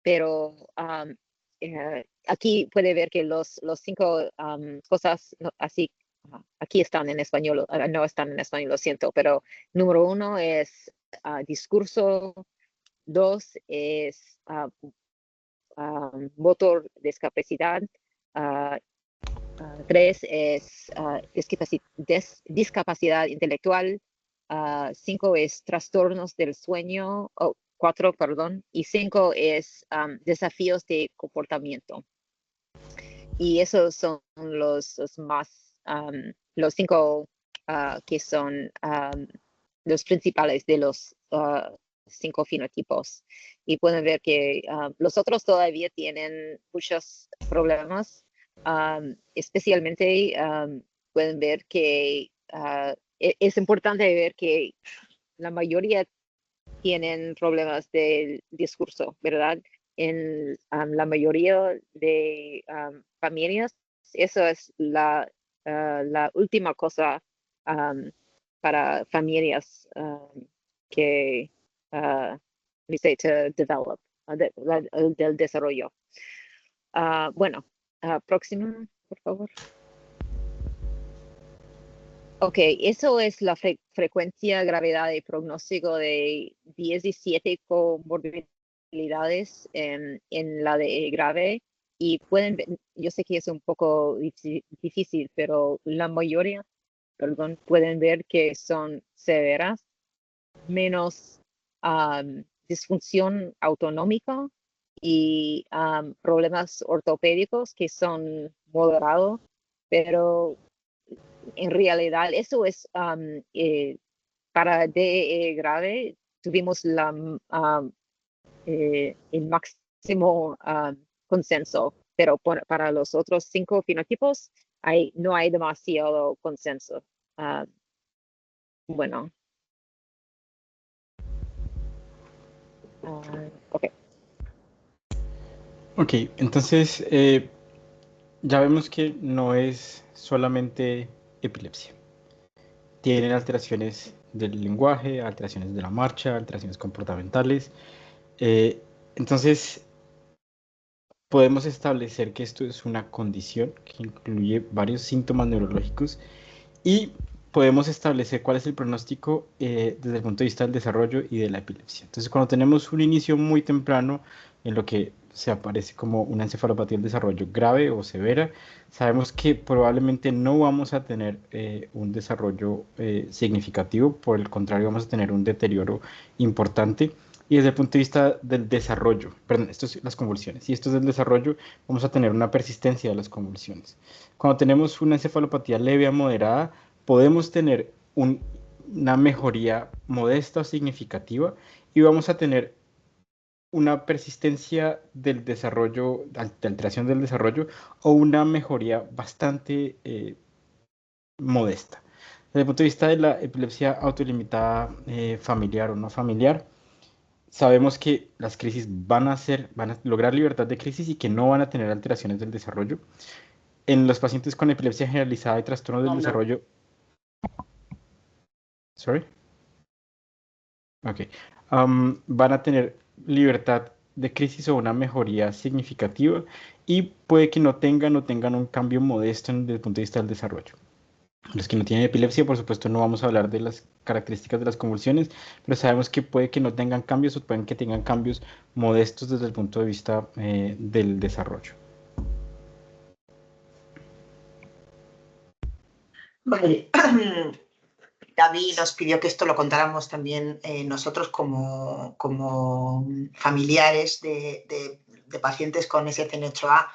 Pero aquí puede ver que los 5 cosas así, aquí están en español, no están en español, lo siento, pero número 1 es discurso, 2 es motor, discapacidad. 3 es discapacidad intelectual. 5 es trastornos del sueño. 4, perdón. Y 5 es desafíos de comportamiento. Y esos son los más, los 5 que son los principales de los 5 fenotipos. Y pueden ver que los otros todavía tienen muchos problemas. Especialmente pueden ver que es importante ver que la mayoría tienen problemas del discurso, ¿verdad? En la mayoría de familias, eso es la última cosa para familias que we say to develop, del desarrollo. Bueno, próximo, por favor. Ok, eso es la frecuencia, gravedad y pronóstico de 17 comorbilidades en la de grave. Y pueden ver, yo sé que es un poco difícil, pero la mayoría, perdón, pueden ver que son severas, menos disfunción autonómica y problemas ortopédicos que son moderados, pero en realidad eso es para DE grave tuvimos el máximo consenso, pero para los otros 5 fenotipos no hay demasiado consenso. Bueno. Ok. Ok, entonces ya vemos que no es solamente epilepsia. Tienen alteraciones del lenguaje, alteraciones de la marcha, alteraciones comportamentales. Entonces, podemos establecer que esto es una condición que incluye varios síntomas neurológicos y podemos establecer cuál es el pronóstico desde el punto de vista del desarrollo y de la epilepsia. Entonces, cuando tenemos un inicio muy temprano en lo que se aparece como una encefalopatía del desarrollo grave o severa, sabemos que probablemente no vamos a tener un desarrollo significativo, por el contrario, vamos a tener un deterioro importante. Y desde el punto de vista del desarrollo, perdón, esto es las convulsiones, y esto es del desarrollo, vamos a tener una persistencia de las convulsiones. Cuando tenemos una encefalopatía leve a moderada, podemos tener una mejoría modesta o significativa y vamos a tener una persistencia del desarrollo, de alteración del desarrollo o una mejoría bastante modesta. Desde el punto de vista de la epilepsia autolimitada familiar o no familiar, sabemos que las crisis van a lograr libertad de crisis y que no van a tener alteraciones del desarrollo. En los pacientes con epilepsia generalizada y trastornos del desarrollo... Sorry. Ok. Van a tener libertad de crisis o una mejoría significativa y puede que no tengan un cambio modesto desde el punto de vista del desarrollo. Los que no tienen epilepsia, por supuesto, no vamos a hablar de las características de las convulsiones, pero sabemos que puede que no tengan cambios o pueden que tengan cambios modestos desde el punto de vista del desarrollo. Vale. David nos pidió que esto lo contáramos también nosotros como familiares de pacientes con SCN8A,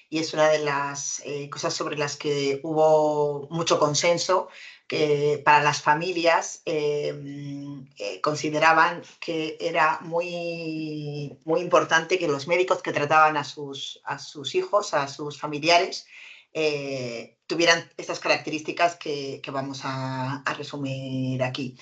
y es una de las cosas sobre las que hubo mucho consenso, que para las familias consideraban que era muy, muy importante que los médicos que trataban a sus hijos, a sus familiares, tuvieran estas características que vamos a resumir aquí.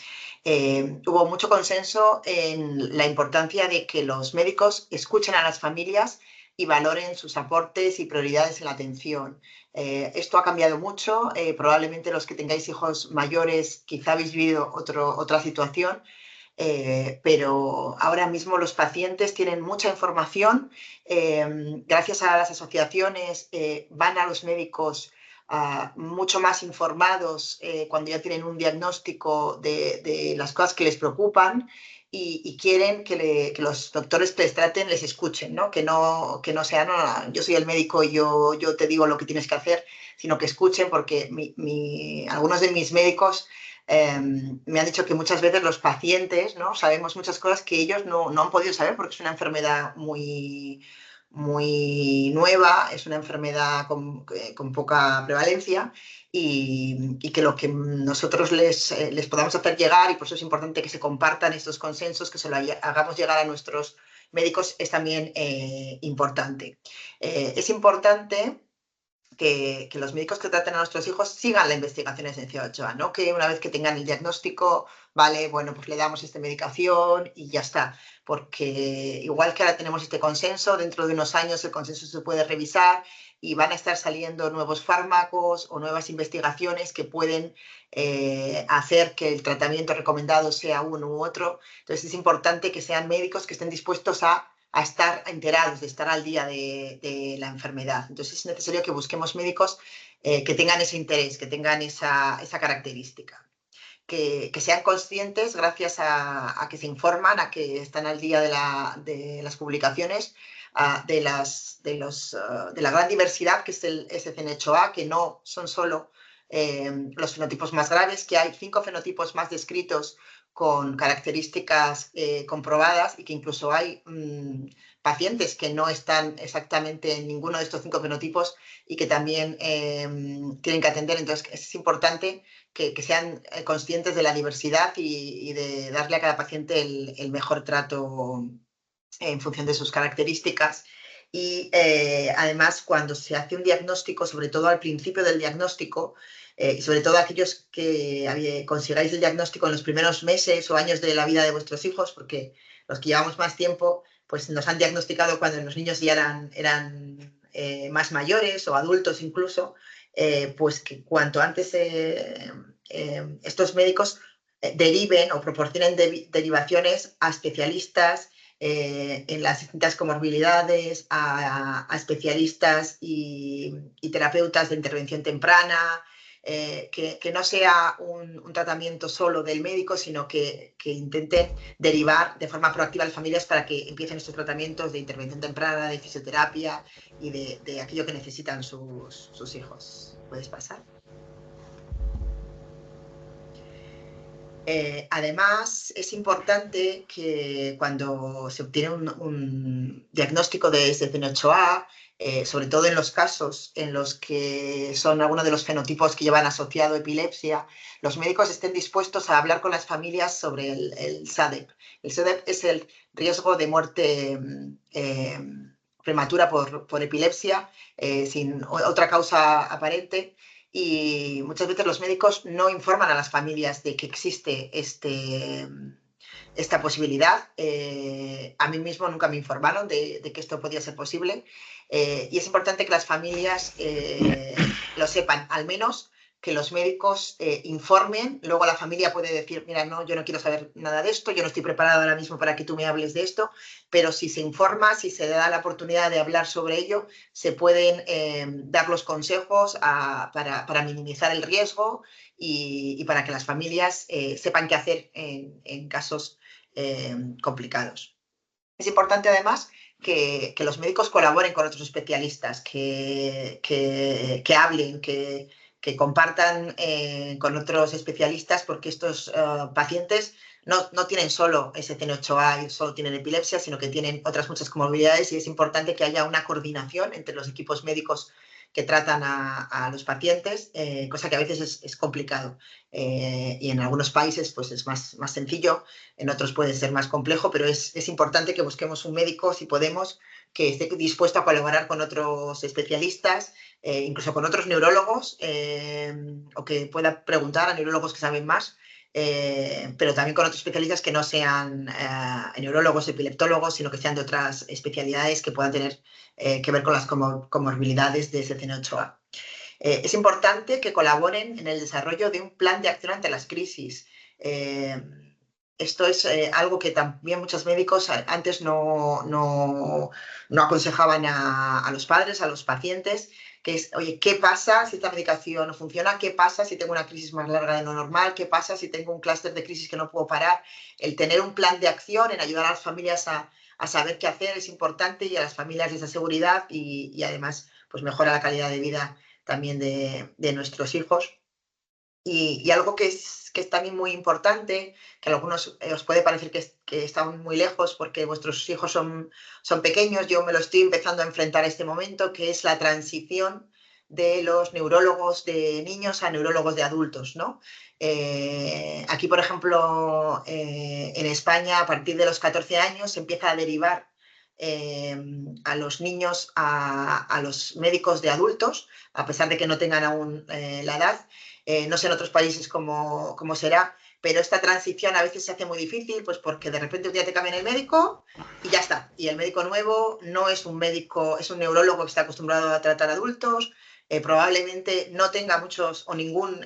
Hubo mucho consenso en la importancia de que los médicos escuchen a las familias y valoren sus aportes y prioridades en la atención. Esto ha cambiado mucho. Probablemente los que tengáis hijos mayores quizá habéis vivido otra situación. Pero ahora mismo los pacientes tienen mucha información. Gracias a las asociaciones van a los médicos mucho más informados cuando ya tienen un diagnóstico de las cosas que les preocupan y quieren que los doctores que les traten les escuchen, ¿no? Que no sean, no, yo soy el médico y yo te digo lo que tienes que hacer, sino que escuchen, porque algunos de mis médicos me han dicho que muchas veces los pacientes, ¿no? Sabemos muchas cosas que ellos no han podido saber porque es una enfermedad muy nueva, es una enfermedad con poca prevalencia y que lo que nosotros les podamos hacer llegar, y por eso es importante que se compartan estos consensos, que se lo hagamos llegar a nuestros médicos, es también importante. Es importante que los médicos que traten a nuestros hijos sigan la investigación en Ciencia Ochoa, no que una vez que tengan el diagnóstico, vale, bueno, pues le damos esta medicación y ya está, porque igual que ahora tenemos este consenso, dentro de unos años el consenso se puede revisar y van a estar saliendo nuevos fármacos o nuevas investigaciones que pueden hacer que el tratamiento recomendado sea uno u otro. Entonces es importante que sean médicos que estén dispuestos a estar enterados, de estar al día de la enfermedad. Entonces es necesario que busquemos médicos que tengan ese interés, que tengan esa característica. Que sean conscientes, gracias a que se informan, a que están al día de las publicaciones, de la gran diversidad que es el SCN8A, que no son solo los fenotipos más graves, que hay 5 fenotipos más descritos con características comprobadas, y que incluso hay pacientes que no están exactamente en ninguno de estos 5 fenotipos y que también tienen que atender. Entonces es importante que sean conscientes de la diversidad y de darle a cada paciente el mejor trato en función de sus características. Y además, cuando se hace un diagnóstico, sobre todo al principio del diagnóstico, y sobre todo aquellos que consigáis el diagnóstico en los primeros meses o años de la vida de vuestros hijos, porque los que llevamos más tiempo, pues nos han diagnosticado cuando los niños ya eran más mayores o adultos incluso, pues que cuanto antes estos médicos deriven o proporcionen derivaciones a especialistas en las distintas comorbilidades, a especialistas y terapeutas de intervención temprana, que no sea un tratamiento solo del médico, sino que intenten derivar de forma proactiva a las familias para que empiecen estos tratamientos de intervención temprana, de fisioterapia y de aquello que necesitan sus hijos. ¿Puedes pasar? Además, es importante que cuando se obtiene un diagnóstico de SCN8A, sobre todo en los casos en los que son algunos de los fenotipos que llevan asociado epilepsia, los médicos estén dispuestos a hablar con las familias sobre el SADEP. El SADEP es el riesgo de muerte prematura por epilepsia sin otra causa aparente. Y muchas veces los médicos no informan a las familias de que existe esta posibilidad. A mí mismo nunca me informaron de que esto podía ser posible. Y es importante que las familias lo sepan, al menos que los médicos informen. Luego la familia puede decir, mira, no, yo no quiero saber nada de esto, yo no estoy preparado ahora mismo para que tú me hables de esto, pero si se informa, si se da la oportunidad de hablar sobre ello, se pueden dar los consejos para minimizar el riesgo y para que las familias sepan qué hacer en casos complicados. Es importante además que los médicos colaboren con otros especialistas, que hablen, que compartan con otros especialistas, porque estos pacientes no tienen solo SCN8A y solo tienen epilepsia, sino que tienen otras muchas comorbilidades, y es importante que haya una coordinación entre los equipos médicos que tratan a los pacientes, cosa que a veces es complicado. Y en algunos países pues es más sencillo, en otros puede ser más complejo, pero es importante que busquemos un médico, si podemos, que esté dispuesto a colaborar con otros especialistas, incluso con otros neurólogos, o que pueda preguntar a neurólogos que saben más, pero también con otros especialistas que no sean neurólogos, epileptólogos, sino que sean de otras especialidades que puedan tener que ver con las comorbilidades de SCN8A. Es importante que colaboren en el desarrollo de un plan de acción ante las crisis. Esto es algo que también muchos médicos antes no aconsejaban a los padres, a los pacientes, que es, oye, ¿qué pasa si esta medicación no funciona? ¿Qué pasa si tengo una crisis más larga de lo normal? ¿Qué pasa si tengo un clúster de crisis que no puedo parar? El tener un plan de acción en ayudar a las familias a saber qué hacer es importante, y a las familias les da seguridad y además pues mejora la calidad de vida también de nuestros hijos. Y algo que es también muy importante, que a algunos os puede parecer que están muy lejos porque vuestros hijos son pequeños, yo me lo estoy empezando a enfrentar a este momento, que es la transición de los neurólogos de niños a neurólogos de adultos, ¿no? Aquí, por ejemplo, en España, a partir de los 14 años se empieza a derivar a los niños a los médicos de adultos, a pesar de que no tengan aún la edad. No sé en otros países cómo será, pero esta transición a veces se hace muy difícil, pues porque de repente un día te cambian el médico y ya está. Y el médico nuevo no es un médico, es un neurólogo que está acostumbrado a tratar adultos, probablemente no tenga muchos o ningún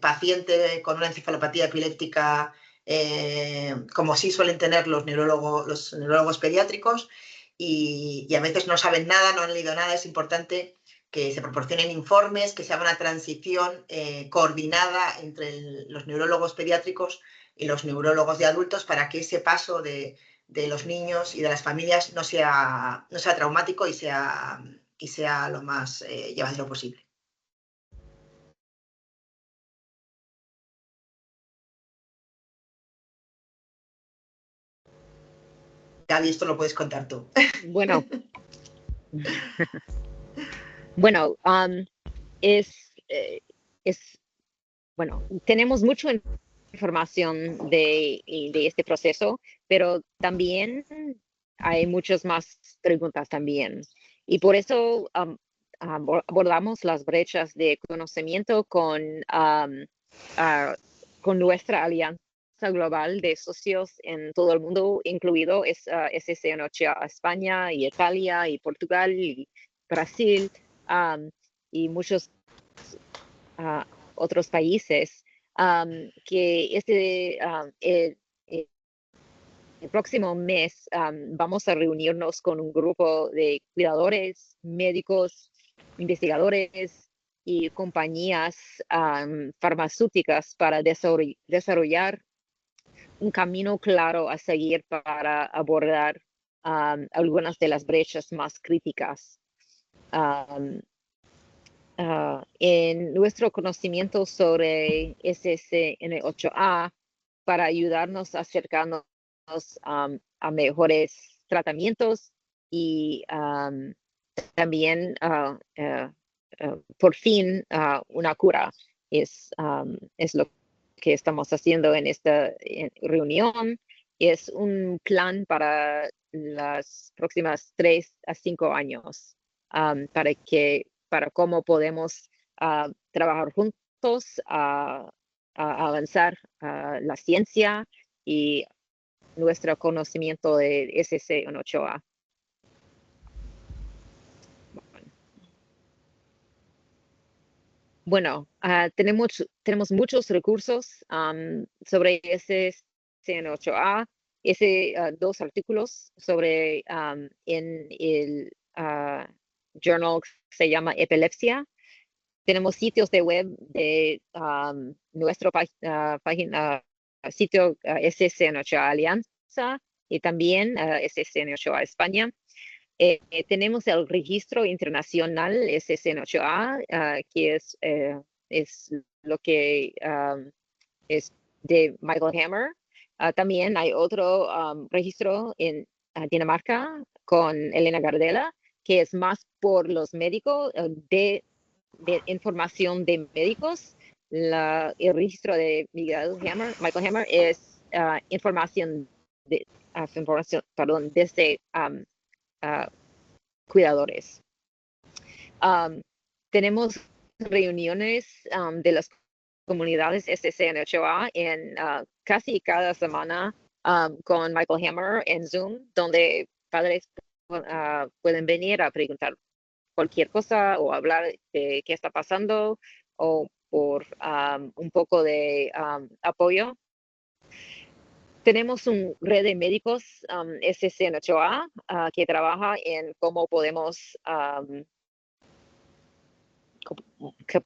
paciente con una encefalopatía epiléptica como sí suelen tener los neurólogos pediátricos, y a veces no saben nada, no han leído nada. Es importante que se proporcionen informes, que se haga una transición coordinada entre los neurólogos pediátricos y los neurólogos de adultos, para que ese paso de los niños y de las familias no sea traumático y sea lo más llevadero posible. Gaby, esto lo puedes contar tú. Bueno, bueno, tenemos mucha información de este proceso, pero también hay muchas más preguntas también. Y por eso abordamos las brechas de conocimiento con nuestra alianza global de socios en todo el mundo, incluido SSNOCHA, España y Italia y Portugal y Brasil y muchos otros países, que el próximo mes vamos a reunirnos con un grupo de cuidadores, médicos, investigadores y compañías farmacéuticas para desarrollar un camino claro a seguir para abordar algunas de las brechas más críticas. En nuestro conocimiento sobre SSN8A, para ayudarnos a acercarnos a mejores tratamientos y también por fin una cura. Es lo que estamos haciendo en esta reunión. Es un plan para las próximas 3 a 5 años para cómo podemos trabajar juntos a avanzar la ciencia y nuestro conocimiento de SSN8A. Bueno, tenemos muchos recursos sobre SSN8A. Dos artículos sobre en el journal se llama Epilepsia. Tenemos sitios de web de nuestro página, sitio SSN8A Alianza y también SSN8A España. Tenemos el registro internacional SSN8A, que es lo que es de Michael Hammer. También hay otro registro en Dinamarca con Elena Gardella, que es más por los médicos, de información de médicos. El registro de Michael Hammer es información desde cuidadores. Tenemos reuniones de las comunidades SSN8A en casi cada semana con Michael Hammer en Zoom, donde padres pueden venir a preguntar cualquier cosa o hablar de qué está pasando o por un poco de apoyo. Tenemos una red de médicos SSN8A que trabaja en cómo podemos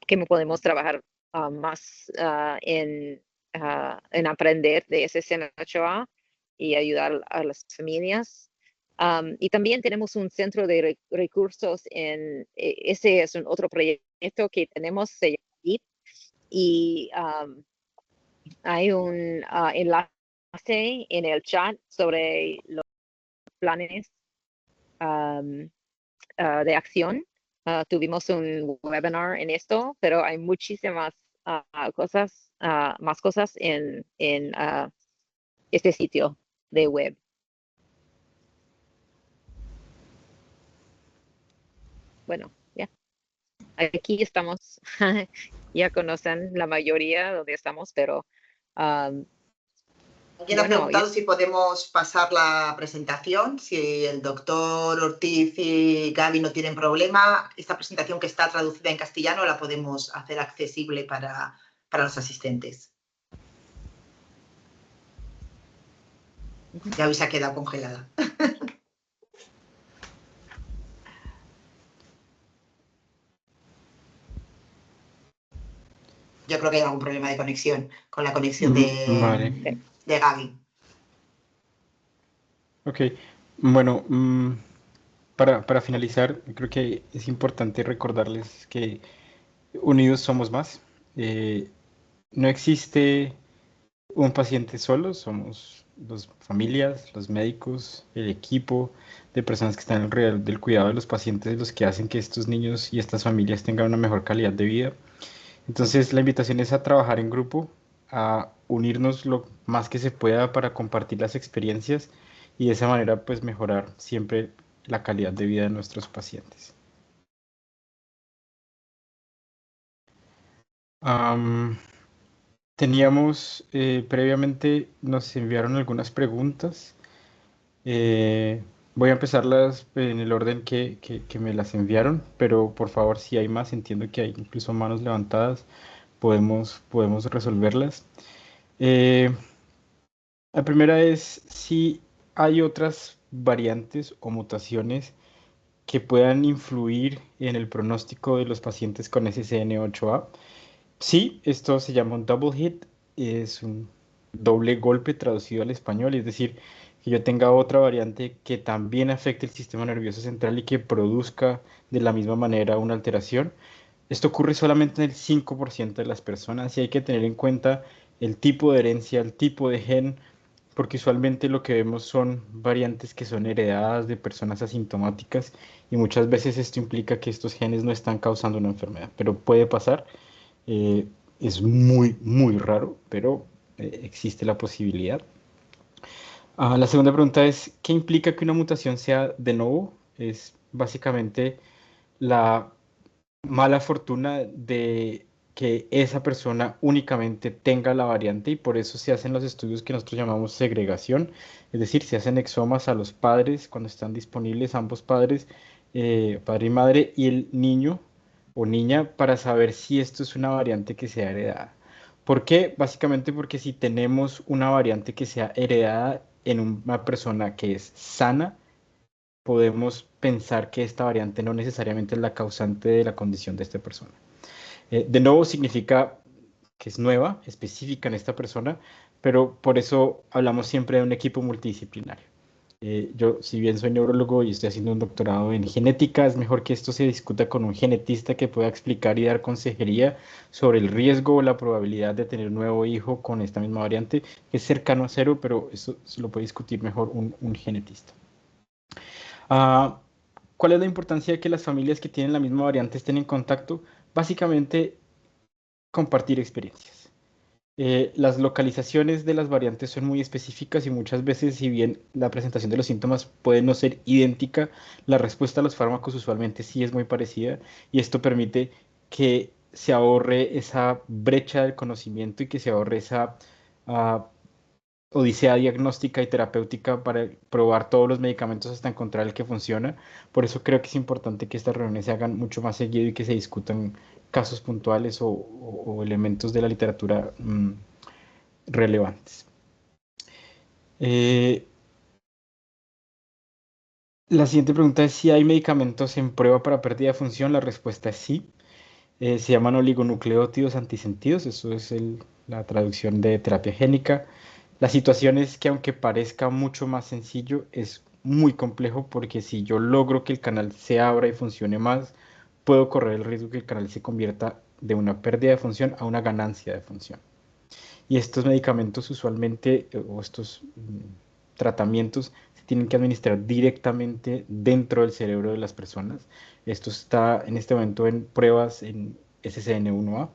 que podemos trabajar más en aprender de SSN8A y ayudar a las familias. Y también tenemos un centro de recursos ese es un otro proyecto que tenemos, se llama DEEP, y hay un enlace en el chat sobre los planes de acción. Tuvimos un webinar en esto, pero hay muchísimas cosas, más cosas en este sitio de web. Bueno, ya. Aquí estamos. Ya conocen la mayoría donde estamos, pero alguien ha preguntado si podemos pasar la presentación, si el doctor Ortiz y Gaby no tienen problema. Esta presentación que está traducida en castellano la podemos hacer accesible para los asistentes. Gaby se ha quedado congelada. Yo creo que hay algún problema de conexión con la conexión de Gaby. Ok, bueno, para finalizar, creo que es importante recordarles que unidos somos más. No existe un paciente solo, somos las familias, los médicos, el equipo de personas que están alrededor del cuidado de los pacientes, los que hacen que estos niños y estas familias tengan una mejor calidad de vida. Entonces la invitación es a trabajar en grupo, a unirnos lo más que se pueda para compartir las experiencias y de esa manera pues mejorar siempre la calidad de vida de nuestros pacientes. Teníamos previamente, nos enviaron algunas preguntas. Voy a empezarlas en el orden que me las enviaron, pero por favor si hay más, entiendo que hay incluso manos levantadas, podemos resolverlas. La primera es si hay otras variantes o mutaciones que puedan influir en el pronóstico de los pacientes con SCN8A. Sí, esto se llama un double hit, es un doble golpe traducido al español, es decir, que yo tenga otra variante que también afecte el sistema nervioso central y que produzca de la misma manera una alteración. Esto ocurre solamente en el 5% de las personas y hay que tener en cuenta el tipo de herencia, el tipo de gen, porque usualmente lo que vemos son variantes que son heredadas de personas asintomáticas y muchas veces esto implica que estos genes no están causando una enfermedad, pero puede pasar. Es muy, muy raro, pero existe la posibilidad. La segunda pregunta es, ¿qué implica que una mutación sea de novo? Es básicamente la mala fortuna de que esa persona únicamente tenga la variante y por eso se hacen los estudios que nosotros llamamos segregación, es decir, se hacen exomas a los padres cuando están disponibles ambos padres, padre y madre, y el niño o niña para saber si esto es una variante que sea heredada. ¿Por qué? Básicamente porque si tenemos una variante que sea heredada en una persona que es sana, podemos pensar que esta variante no necesariamente es la causante de la condición de esta persona. De nuevo significa que es nueva, específica en esta persona, pero por eso hablamos siempre de un equipo multidisciplinario. Yo, si bien soy neurólogo y estoy haciendo un doctorado en genética, es mejor que esto se discuta con un genetista que pueda explicar y dar consejería sobre el riesgo o la probabilidad de tener un nuevo hijo con esta misma variante, que es cercano a cero, pero eso se lo puede discutir mejor un genetista. ¿Cuál es la importancia de que las familias que tienen la misma variante estén en contacto? Básicamente, compartir experiencias. Las localizaciones de las variantes son muy específicas y muchas veces, si bien la presentación de los síntomas puede no ser idéntica, la respuesta a los fármacos usualmente sí es muy parecida y esto permite que se ahorre esa brecha del conocimiento y que se ahorre esa odisea diagnóstica y terapéutica para probar todos los medicamentos hasta encontrar el que funciona. Por eso creo que es importante que estas reuniones se hagan mucho más seguido y que se discutan casos puntuales o elementos de la literatura relevantes. La siguiente pregunta es si hay medicamentos en prueba para pérdida de función. La respuesta es sí. Se llaman oligonucleótidos antisentidos, eso es la traducción de terapia génica. La situación es que aunque parezca mucho más sencillo, es muy complejo porque si yo logro que el canal se abra y funcione más, puedo correr el riesgo que el canal se convierta de una pérdida de función a una ganancia de función. Y estos medicamentos usualmente, o estos tratamientos, se tienen que administrar directamente dentro del cerebro de las personas. Esto está en este momento en pruebas en SCN1A,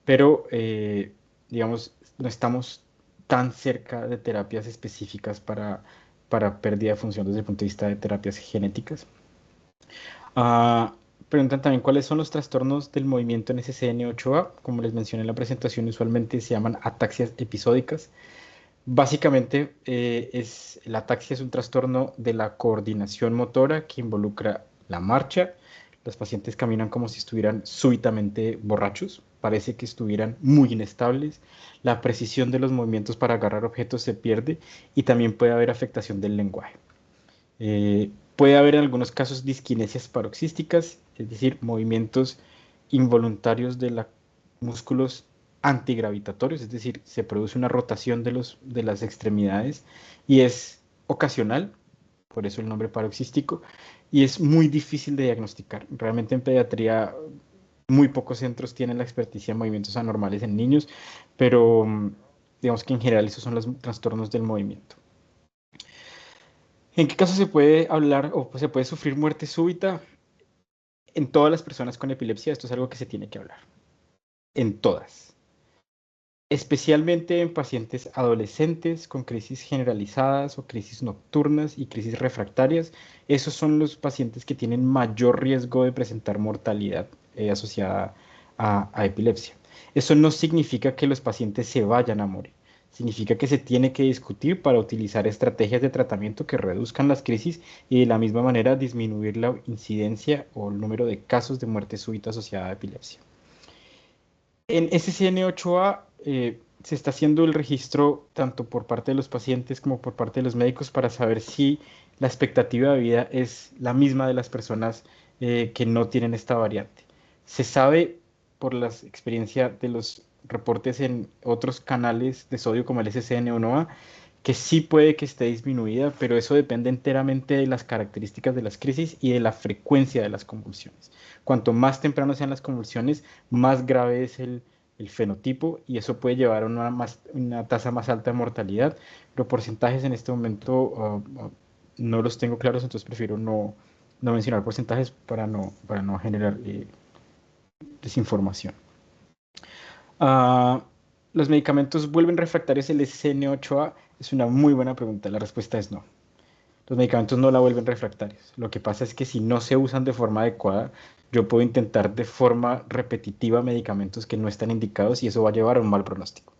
pero digamos, no estamos tan cerca de terapias específicas para pérdida de función desde el punto de vista de terapias genéticas. Ah, preguntan también cuáles son los trastornos del movimiento en SCN8A. Como les mencioné en la presentación, usualmente se llaman ataxias episódicas. Básicamente, la ataxia es un trastorno de la coordinación motora que involucra la marcha. Los pacientes caminan como si estuvieran súbitamente borrachos, parece que estuvieran muy inestables. La precisión de los movimientos para agarrar objetos se pierde y también puede haber afectación del lenguaje. Puede haber en algunos casos disquinesias paroxísticas, es decir, movimientos involuntarios de los músculos antigravitatorios, es decir, se produce una rotación de las extremidades y es ocasional, por eso el nombre paroxístico, y es muy difícil de diagnosticar. Realmente en pediatría muy pocos centros tienen la experticia en movimientos anormales en niños, pero digamos que en general esos son los trastornos del movimiento. ¿En qué caso se puede hablar o se puede sufrir muerte súbita? En todas las personas con epilepsia, esto es algo que se tiene que hablar. En todas. Especialmente en pacientes adolescentes con crisis generalizadas o crisis nocturnas y crisis refractarias. Esos son los pacientes que tienen mayor riesgo de presentar mortalidad asociada a epilepsia. Eso no significa que los pacientes se vayan a morir. Significa que se tiene que discutir para utilizar estrategias de tratamiento que reduzcan las crisis y de la misma manera disminuir la incidencia o el número de casos de muerte súbita asociada a epilepsia. En SCN8A se está haciendo el registro tanto por parte de los pacientes como por parte de los médicos para saber si la expectativa de vida es la misma de las personas que no tienen esta variante. Se sabe por la experiencia de los reportes en otros canales de sodio como el SCN1A que sí puede que esté disminuida, pero eso depende enteramente de las características de las crisis y de la frecuencia de las convulsiones. Cuanto más temprano sean las convulsiones, más grave es el fenotipo y eso puede llevar a una tasa más alta de mortalidad. Los porcentajes en este momento no los tengo claros, entonces prefiero no mencionar porcentajes para no generar desinformación. ¿Los medicamentos vuelven refractarios el SCN8A? Es una muy buena pregunta, la respuesta es no. Los medicamentos no la vuelven refractarios. Lo que pasa es que si no se usan de forma adecuada, yo puedo intentar de forma repetitiva medicamentos que no están indicados y eso va a llevar a un mal pronóstico.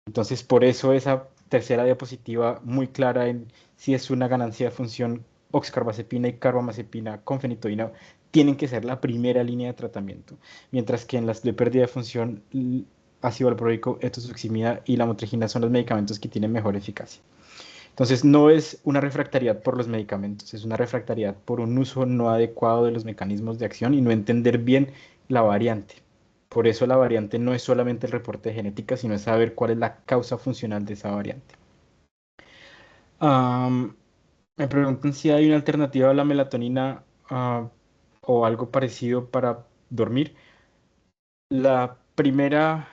Entonces, por eso esa tercera diapositiva muy clara en si es una ganancia de función oxcarbazepina y carbamazepina con fenitoína tienen que ser la primera línea de tratamiento, mientras que en las de pérdida de función ácido valproico, etosuximida y la motrigina son los medicamentos que tienen mejor eficacia. Entonces, no es una refractariedad por los medicamentos, es una refractariedad por un uso no adecuado de los mecanismos de acción y no entender bien la variante. Por eso la variante no es solamente el reporte de genética, sino es saber cuál es la causa funcional de esa variante. Me preguntan si hay una alternativa a la melatonina o algo parecido para dormir. La primera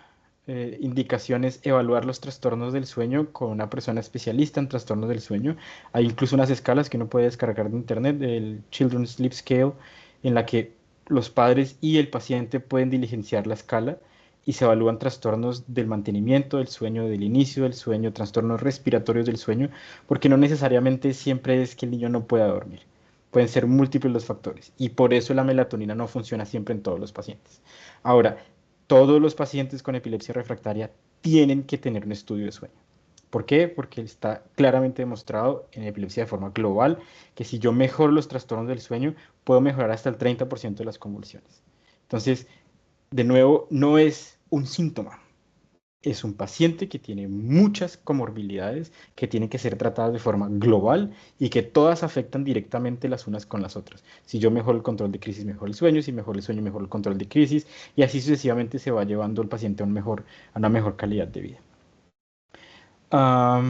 indicación es evaluar los trastornos del sueño con una persona especialista en trastornos del sueño. Hay incluso unas escalas que uno puede descargar de internet, el Children's Sleep Scale, en la que los padres y el paciente pueden diligenciar la escala y se evalúan trastornos del mantenimiento del sueño, del inicio del sueño, trastornos respiratorios del sueño, porque no necesariamente siempre es que el niño no pueda dormir. Pueden ser múltiples los factores y por eso la melatonina no funciona siempre en todos los pacientes. Ahora, todos los pacientes con epilepsia refractaria tienen que tener un estudio de sueño. ¿Por qué? Porque está claramente demostrado en epilepsia de forma global que si yo mejoro los trastornos del sueño, puedo mejorar hasta el 30% de las convulsiones. Entonces, de nuevo, no es un síntoma, es un paciente que tiene muchas comorbilidades que tienen que ser tratadas de forma global y que todas afectan directamente las unas con las otras. Si yo mejoro el control de crisis, mejoro el sueño; si mejoro el sueño, mejoro el control de crisis, y así sucesivamente se va llevando el paciente a una mejor calidad de vida. La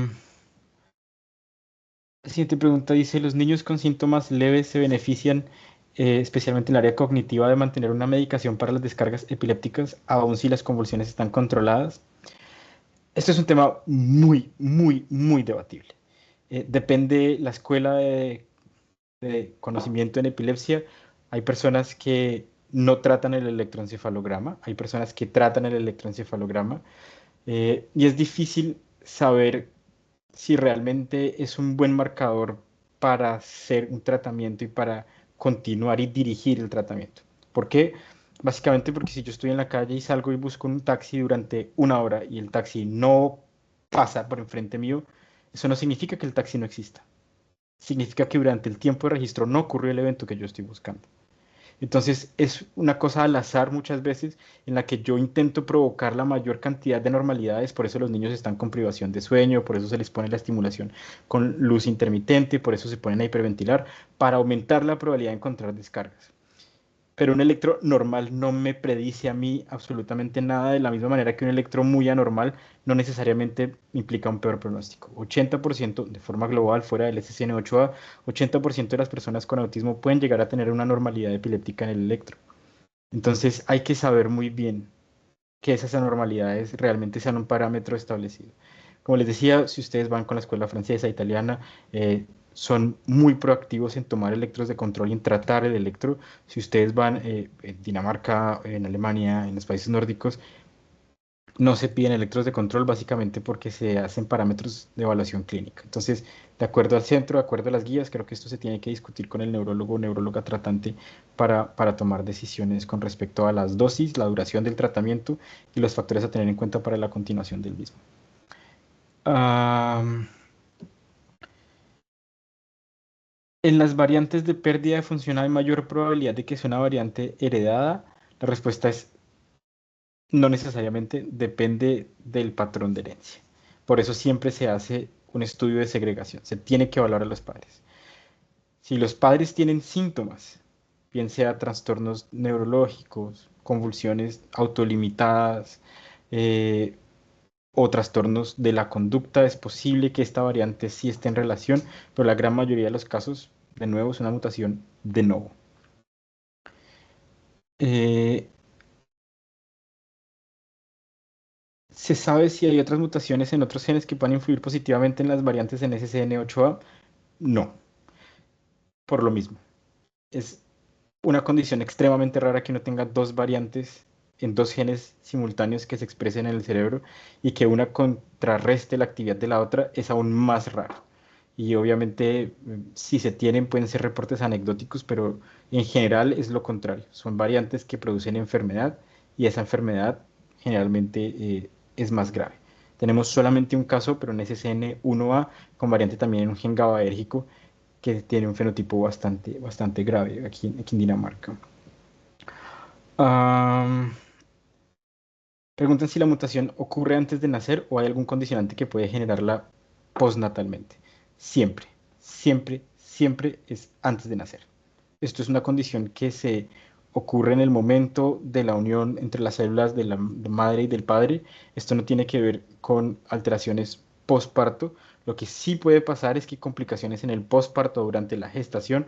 siguiente pregunta dice: ¿los niños con síntomas leves se benefician, especialmente en el área cognitiva, de mantener una medicación para las descargas epilépticas, aun si las convulsiones están controladas? Esto es un tema muy, muy, muy debatible. Depende la escuela de conocimiento en epilepsia. Hay personas que no tratan el electroencefalograma, hay personas que tratan el electroencefalograma, y es difícil saber si realmente es un buen marcador para hacer un tratamiento y para continuar y dirigir el tratamiento. ¿Por qué? Básicamente porque si yo estoy en la calle y salgo y busco un taxi durante 1 hora y el taxi no pasa por enfrente mío, eso no significa que el taxi no exista. Significa que durante el tiempo de registro no ocurrió el evento que yo estoy buscando. Entonces es una cosa al azar muchas veces, en la que yo intento provocar la mayor cantidad de normalidades. Por eso los niños están con privación de sueño, por eso se les pone la estimulación con luz intermitente, por eso se ponen a hiperventilar, para aumentar la probabilidad de encontrar descargas. Pero un electro normal no me predice a mí absolutamente nada, de la misma manera que un electro muy anormal no necesariamente implica un peor pronóstico. 80% de forma global, fuera del SCN8A, 80% de las personas con autismo pueden llegar a tener una normalidad epiléptica en el electro. Entonces hay que saber muy bien que esas anormalidades realmente sean un parámetro establecido. Como les decía, si ustedes van con la escuela francesa, italiana, son muy proactivos en tomar electros de control y en tratar el electro. Si ustedes van en Dinamarca, en Alemania, en los países nórdicos, no se piden electros de control, básicamente porque se hacen parámetros de evaluación clínica. Entonces, de acuerdo al centro, de acuerdo a las guías, creo que esto se tiene que discutir con el neurólogo o neuróloga tratante para tomar decisiones con respecto a las dosis, la duración del tratamiento y los factores a tener en cuenta para la continuación del mismo. En las variantes de pérdida de función, ¿hay mayor probabilidad de que sea una variante heredada? La respuesta es no necesariamente, depende del patrón de herencia. Por eso siempre se hace un estudio de segregación. Se tiene que evaluar a los padres. Si los padres tienen síntomas, bien sea trastornos neurológicos, convulsiones autolimitadas, o trastornos de la conducta, es posible que esta variante sí esté en relación, pero la gran mayoría de los casos, de nuevo, es una mutación de novo. ¿Se sabe si hay otras mutaciones en otros genes que puedan influir positivamente en las variantes en SCN8A? No, por lo mismo. Es una condición extremadamente rara que uno tenga dos variantes en dos genes simultáneos que se expresen en el cerebro y que una contrarreste la actividad de la otra. Es aún más raro. Y obviamente, si se tienen, pueden ser reportes anecdóticos, pero en general es lo contrario. Son variantes que producen enfermedad, y esa enfermedad generalmente es más grave. Tenemos solamente un caso, pero en SCN1A, con variante también en un gen GABAérgico, que tiene un fenotipo bastante grave aquí en Dinamarca. Preguntan si la mutación ocurre antes de nacer o hay algún condicionante que puede generarla postnatalmente. Siempre, siempre, siempre es antes de nacer. Esto es una condición que se ocurre en el momento de la unión entre las células de la madre y del padre. Esto no tiene que ver con alteraciones postparto. Lo que sí puede pasar es que complicaciones en el postparto durante la gestación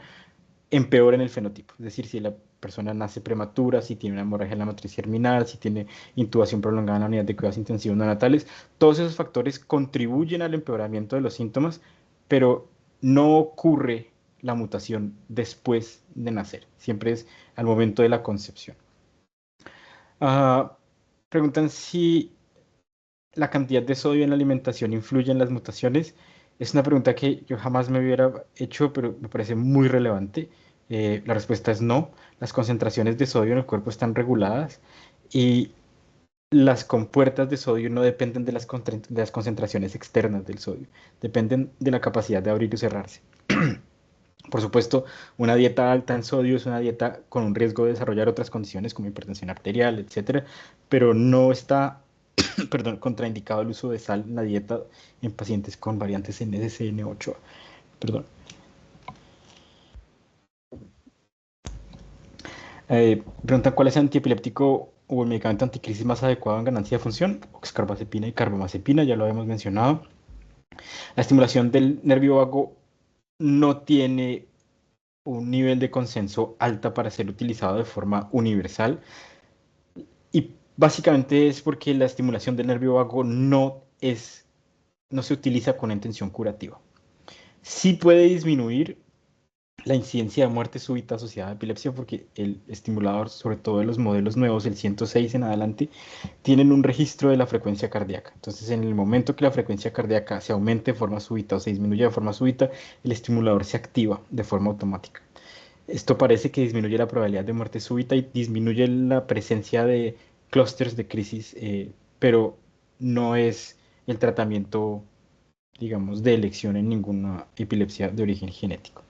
empeoren el fenotipo. Es decir, si la persona nace prematura, si tiene una hemorragia en la matriz germinal, si tiene intubación prolongada en la unidad de cuidados intensivos neonatales, todos esos factores contribuyen al empeoramiento de los síntomas, pero no ocurre la mutación después de nacer. Siempre es al momento de la concepción. Preguntan si la cantidad de sodio en la alimentación influye en las mutaciones. Es una pregunta que yo jamás me hubiera hecho, pero me parece muy relevante. La respuesta es no. Las concentraciones de sodio en el cuerpo están reguladas y las compuertas de sodio no dependen de las concentraciones externas del sodio. Dependen de la capacidad de abrir y cerrarse. Por supuesto, una dieta alta en sodio es una dieta con un riesgo de desarrollar otras condiciones como hipertensión arterial, etcétera, pero no está perdón, contraindicado el uso de sal en la dieta en pacientes con variantes en SCN8A. Perdón. Preguntan cuál es el antiepiléptico o el medicamento anticrisis más adecuado en ganancia de función. Oxcarbazepina y carbamazepina, ya lo habíamos mencionado. La estimulación del nervio vago no tiene un nivel de consenso alta para ser utilizado de forma universal. Y básicamente es porque la estimulación del nervio vago no se utiliza con intención curativa. Sí puede disminuir la incidencia de muerte súbita asociada a epilepsia porque el estimulador, sobre todo de los modelos nuevos, el 106 en adelante, tienen un registro de la frecuencia cardíaca. Entonces, en el momento que la frecuencia cardíaca se aumente de forma súbita o se disminuye de forma súbita, el estimulador se activa de forma automática. Esto parece que disminuye la probabilidad de muerte súbita y disminuye la presencia de clústeres de crisis, pero no es el tratamiento, digamos, de elección en ninguna epilepsia de origen genético.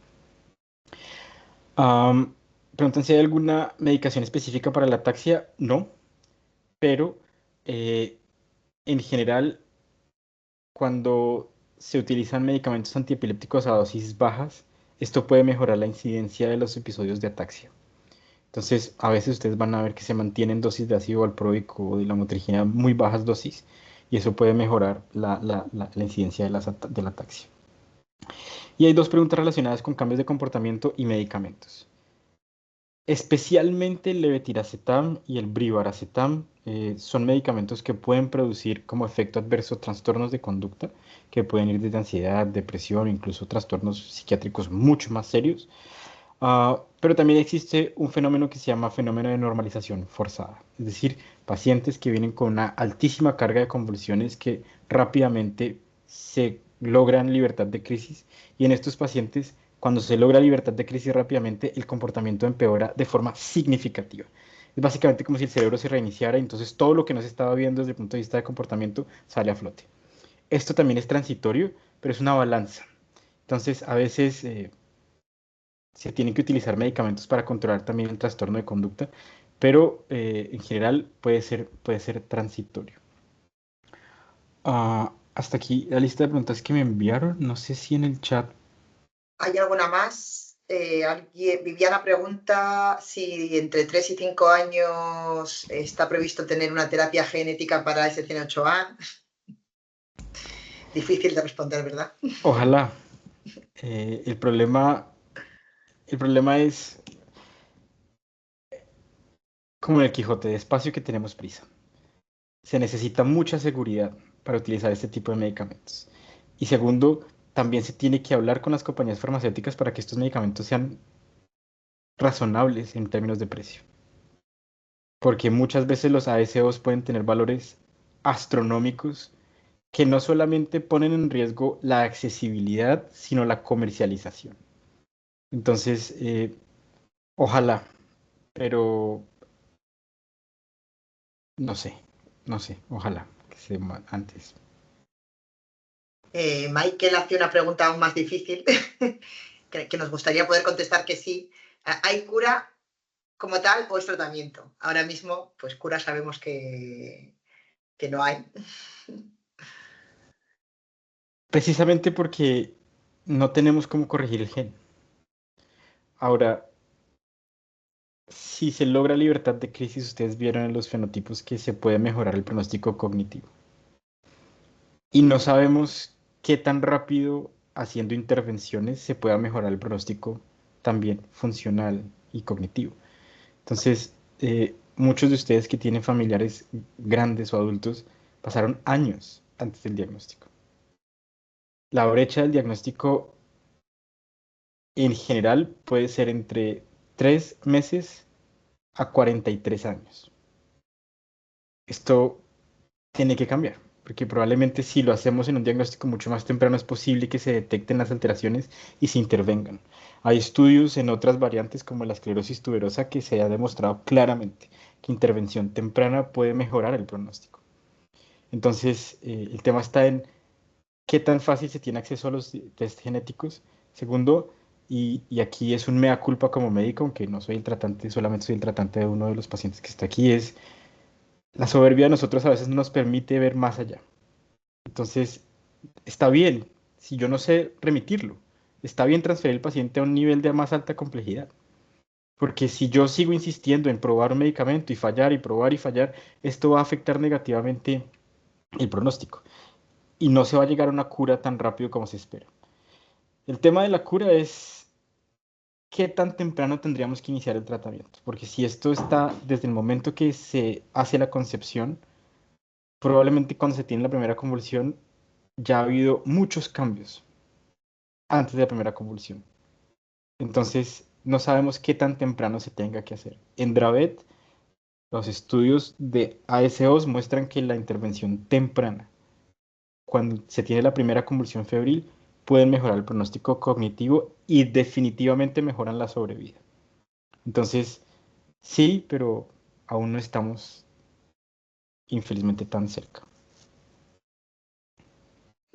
Preguntan si hay alguna medicación específica para la ataxia. No, pero en general, cuando se utilizan medicamentos antiepilépticos a dosis bajas, esto puede mejorar la incidencia de los episodios de ataxia. Entonces, a veces ustedes van a ver que se mantienen dosis de ácido valproico o de lamotrigina muy bajas dosis, y eso puede mejorar la incidencia de la ataxia. Y hay dos preguntas relacionadas con cambios de comportamiento y medicamentos. Especialmente el levetiracetam y el brivaracetam son medicamentos que pueden producir como efecto adverso trastornos de conducta, que pueden ir desde ansiedad, depresión, incluso trastornos psiquiátricos mucho más serios. Pero también existe un fenómeno que se llama fenómeno de normalización forzada, es decir, pacientes que vienen con una altísima carga de convulsiones que rápidamente se logran libertad de crisis, y en estos pacientes, cuando se logra libertad de crisis rápidamente, el comportamiento empeora de forma significativa. Es básicamente como si el cerebro se reiniciara y entonces todo lo que no se estaba viendo desde el punto de vista de comportamiento sale a flote. Esto también es transitorio, pero es una balanza. Entonces, a veces se tienen que utilizar medicamentos para controlar también el trastorno de conducta, pero en general puede ser transitorio. Hasta aquí la lista de preguntas que me enviaron. No sé si en el chat. ¿Hay alguna más? Viviana pregunta si entre 3 y 5 años está previsto tener una terapia genética para SCN8A. Difícil de responder, ¿verdad? Ojalá. El problema es como en el Quijote, despacio que tenemos prisa. Se necesita mucha seguridad para utilizar este tipo de medicamentos. Y segundo, también se tiene que hablar con las compañías farmacéuticas para que estos medicamentos sean razonables en términos de precio. Porque muchas veces los ASOs pueden tener valores astronómicos que no solamente ponen en riesgo la accesibilidad, sino la comercialización. Entonces, ojalá, pero no sé, ojalá que sea antes. Michael hace una pregunta aún más difícil, que nos gustaría poder contestar que sí. ¿Hay cura como tal o es tratamiento? Ahora mismo, pues cura sabemos que no hay. Precisamente porque no tenemos cómo corregir el gen. Ahora, si se logra libertad de crisis, ustedes vieron en los fenotipos que se puede mejorar el pronóstico cognitivo. Y no sabemos qué tan rápido haciendo intervenciones se pueda mejorar el pronóstico también funcional y cognitivo. Entonces, muchos de ustedes que tienen familiares grandes o adultos pasaron años antes del diagnóstico. La brecha del diagnóstico en general puede ser entre 3 meses a 43 años. Esto tiene que cambiar, porque probablemente si lo hacemos en un diagnóstico mucho más temprano es posible que se detecten las alteraciones y se intervengan. Hay estudios en otras variantes como la esclerosis tuberosa que se ha demostrado claramente que intervención temprana puede mejorar el pronóstico. Entonces, el tema está en qué tan fácil se tiene acceso a los test genéticos. Segundo, y aquí es un mea culpa como médico, aunque no soy el tratante, solamente soy el tratante de uno de los pacientes que está aquí, es La soberbia de nosotros a veces no nos permite ver más allá. Entonces, está bien si yo no sé remitirlo. Está bien transferir el paciente a un nivel de más alta complejidad. Porque si yo sigo insistiendo en probar un medicamento y fallar y probar y fallar, esto va a afectar negativamente el pronóstico. Y no se va a llegar a una cura tan rápido como se espera. El tema de la cura es qué tan temprano tendríamos que iniciar el tratamiento. Porque si esto está desde el momento que se hace la concepción, probablemente cuando se tiene la primera convulsión, ya ha habido muchos cambios antes de la primera convulsión. Entonces, no sabemos qué tan temprano se tenga que hacer. En Dravet, los estudios de ASOs muestran que la intervención temprana, cuando se tiene la primera convulsión febril, pueden mejorar el pronóstico cognitivo y definitivamente mejoran la sobrevida. Entonces, sí, pero aún no estamos infelizmente tan cerca.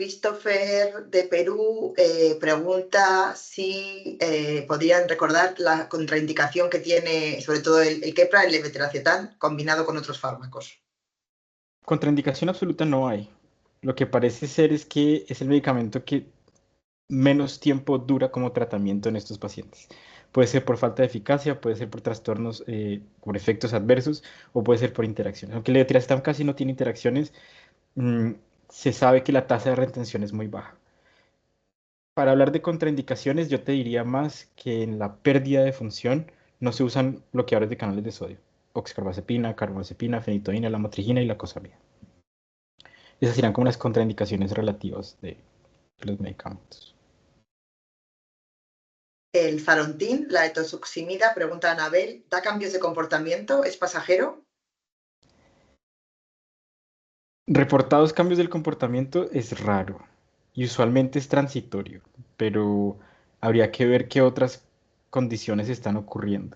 Christopher de Perú pregunta si podrían recordar la contraindicación que tiene, sobre todo el Keppra, el levetiracetam, combinado con otros fármacos. Contraindicación absoluta no hay. Lo que parece ser es que es el medicamento que menos tiempo dura como tratamiento en estos pacientes. Puede ser por falta de eficacia, puede ser por trastornos, por efectos adversos o puede ser por interacciones. Aunque el levetiracetam casi no tiene interacciones, mm, se sabe que la tasa de retención es muy baja. Para hablar de contraindicaciones, yo te diría más que en la pérdida de función no se usan bloqueadores de canales de sodio. Oxcarbazepina, carbamazepina, fenitoína, lamotrigina y lacosamida. Esas serían como las contraindicaciones relativas de los medicamentos. El Farontin, la etosuximida, pregunta Anabel, ¿da cambios de comportamiento? ¿Es pasajero? Reportados cambios del comportamiento es raro y usualmente es transitorio, pero habría que ver qué otras condiciones están ocurriendo.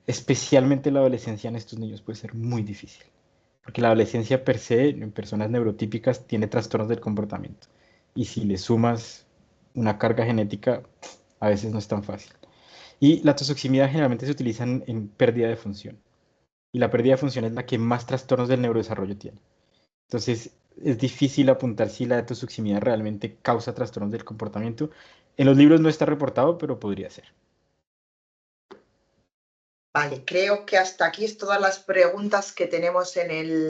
Especialmente la adolescencia en estos niños puede ser muy difícil, porque la adolescencia per se en personas neurotípicas tiene trastornos del comportamiento y si le sumas una carga genética a veces no es tan fácil. Y la toxoximida generalmente se utiliza en pérdida de función y la pérdida de función es la que más trastornos del neurodesarrollo tiene. Entonces, es difícil apuntar si la etosuximida realmente causa trastornos del comportamiento. En los libros no está reportado, pero podría ser. Vale, creo que hasta aquí es todas las preguntas que tenemos en el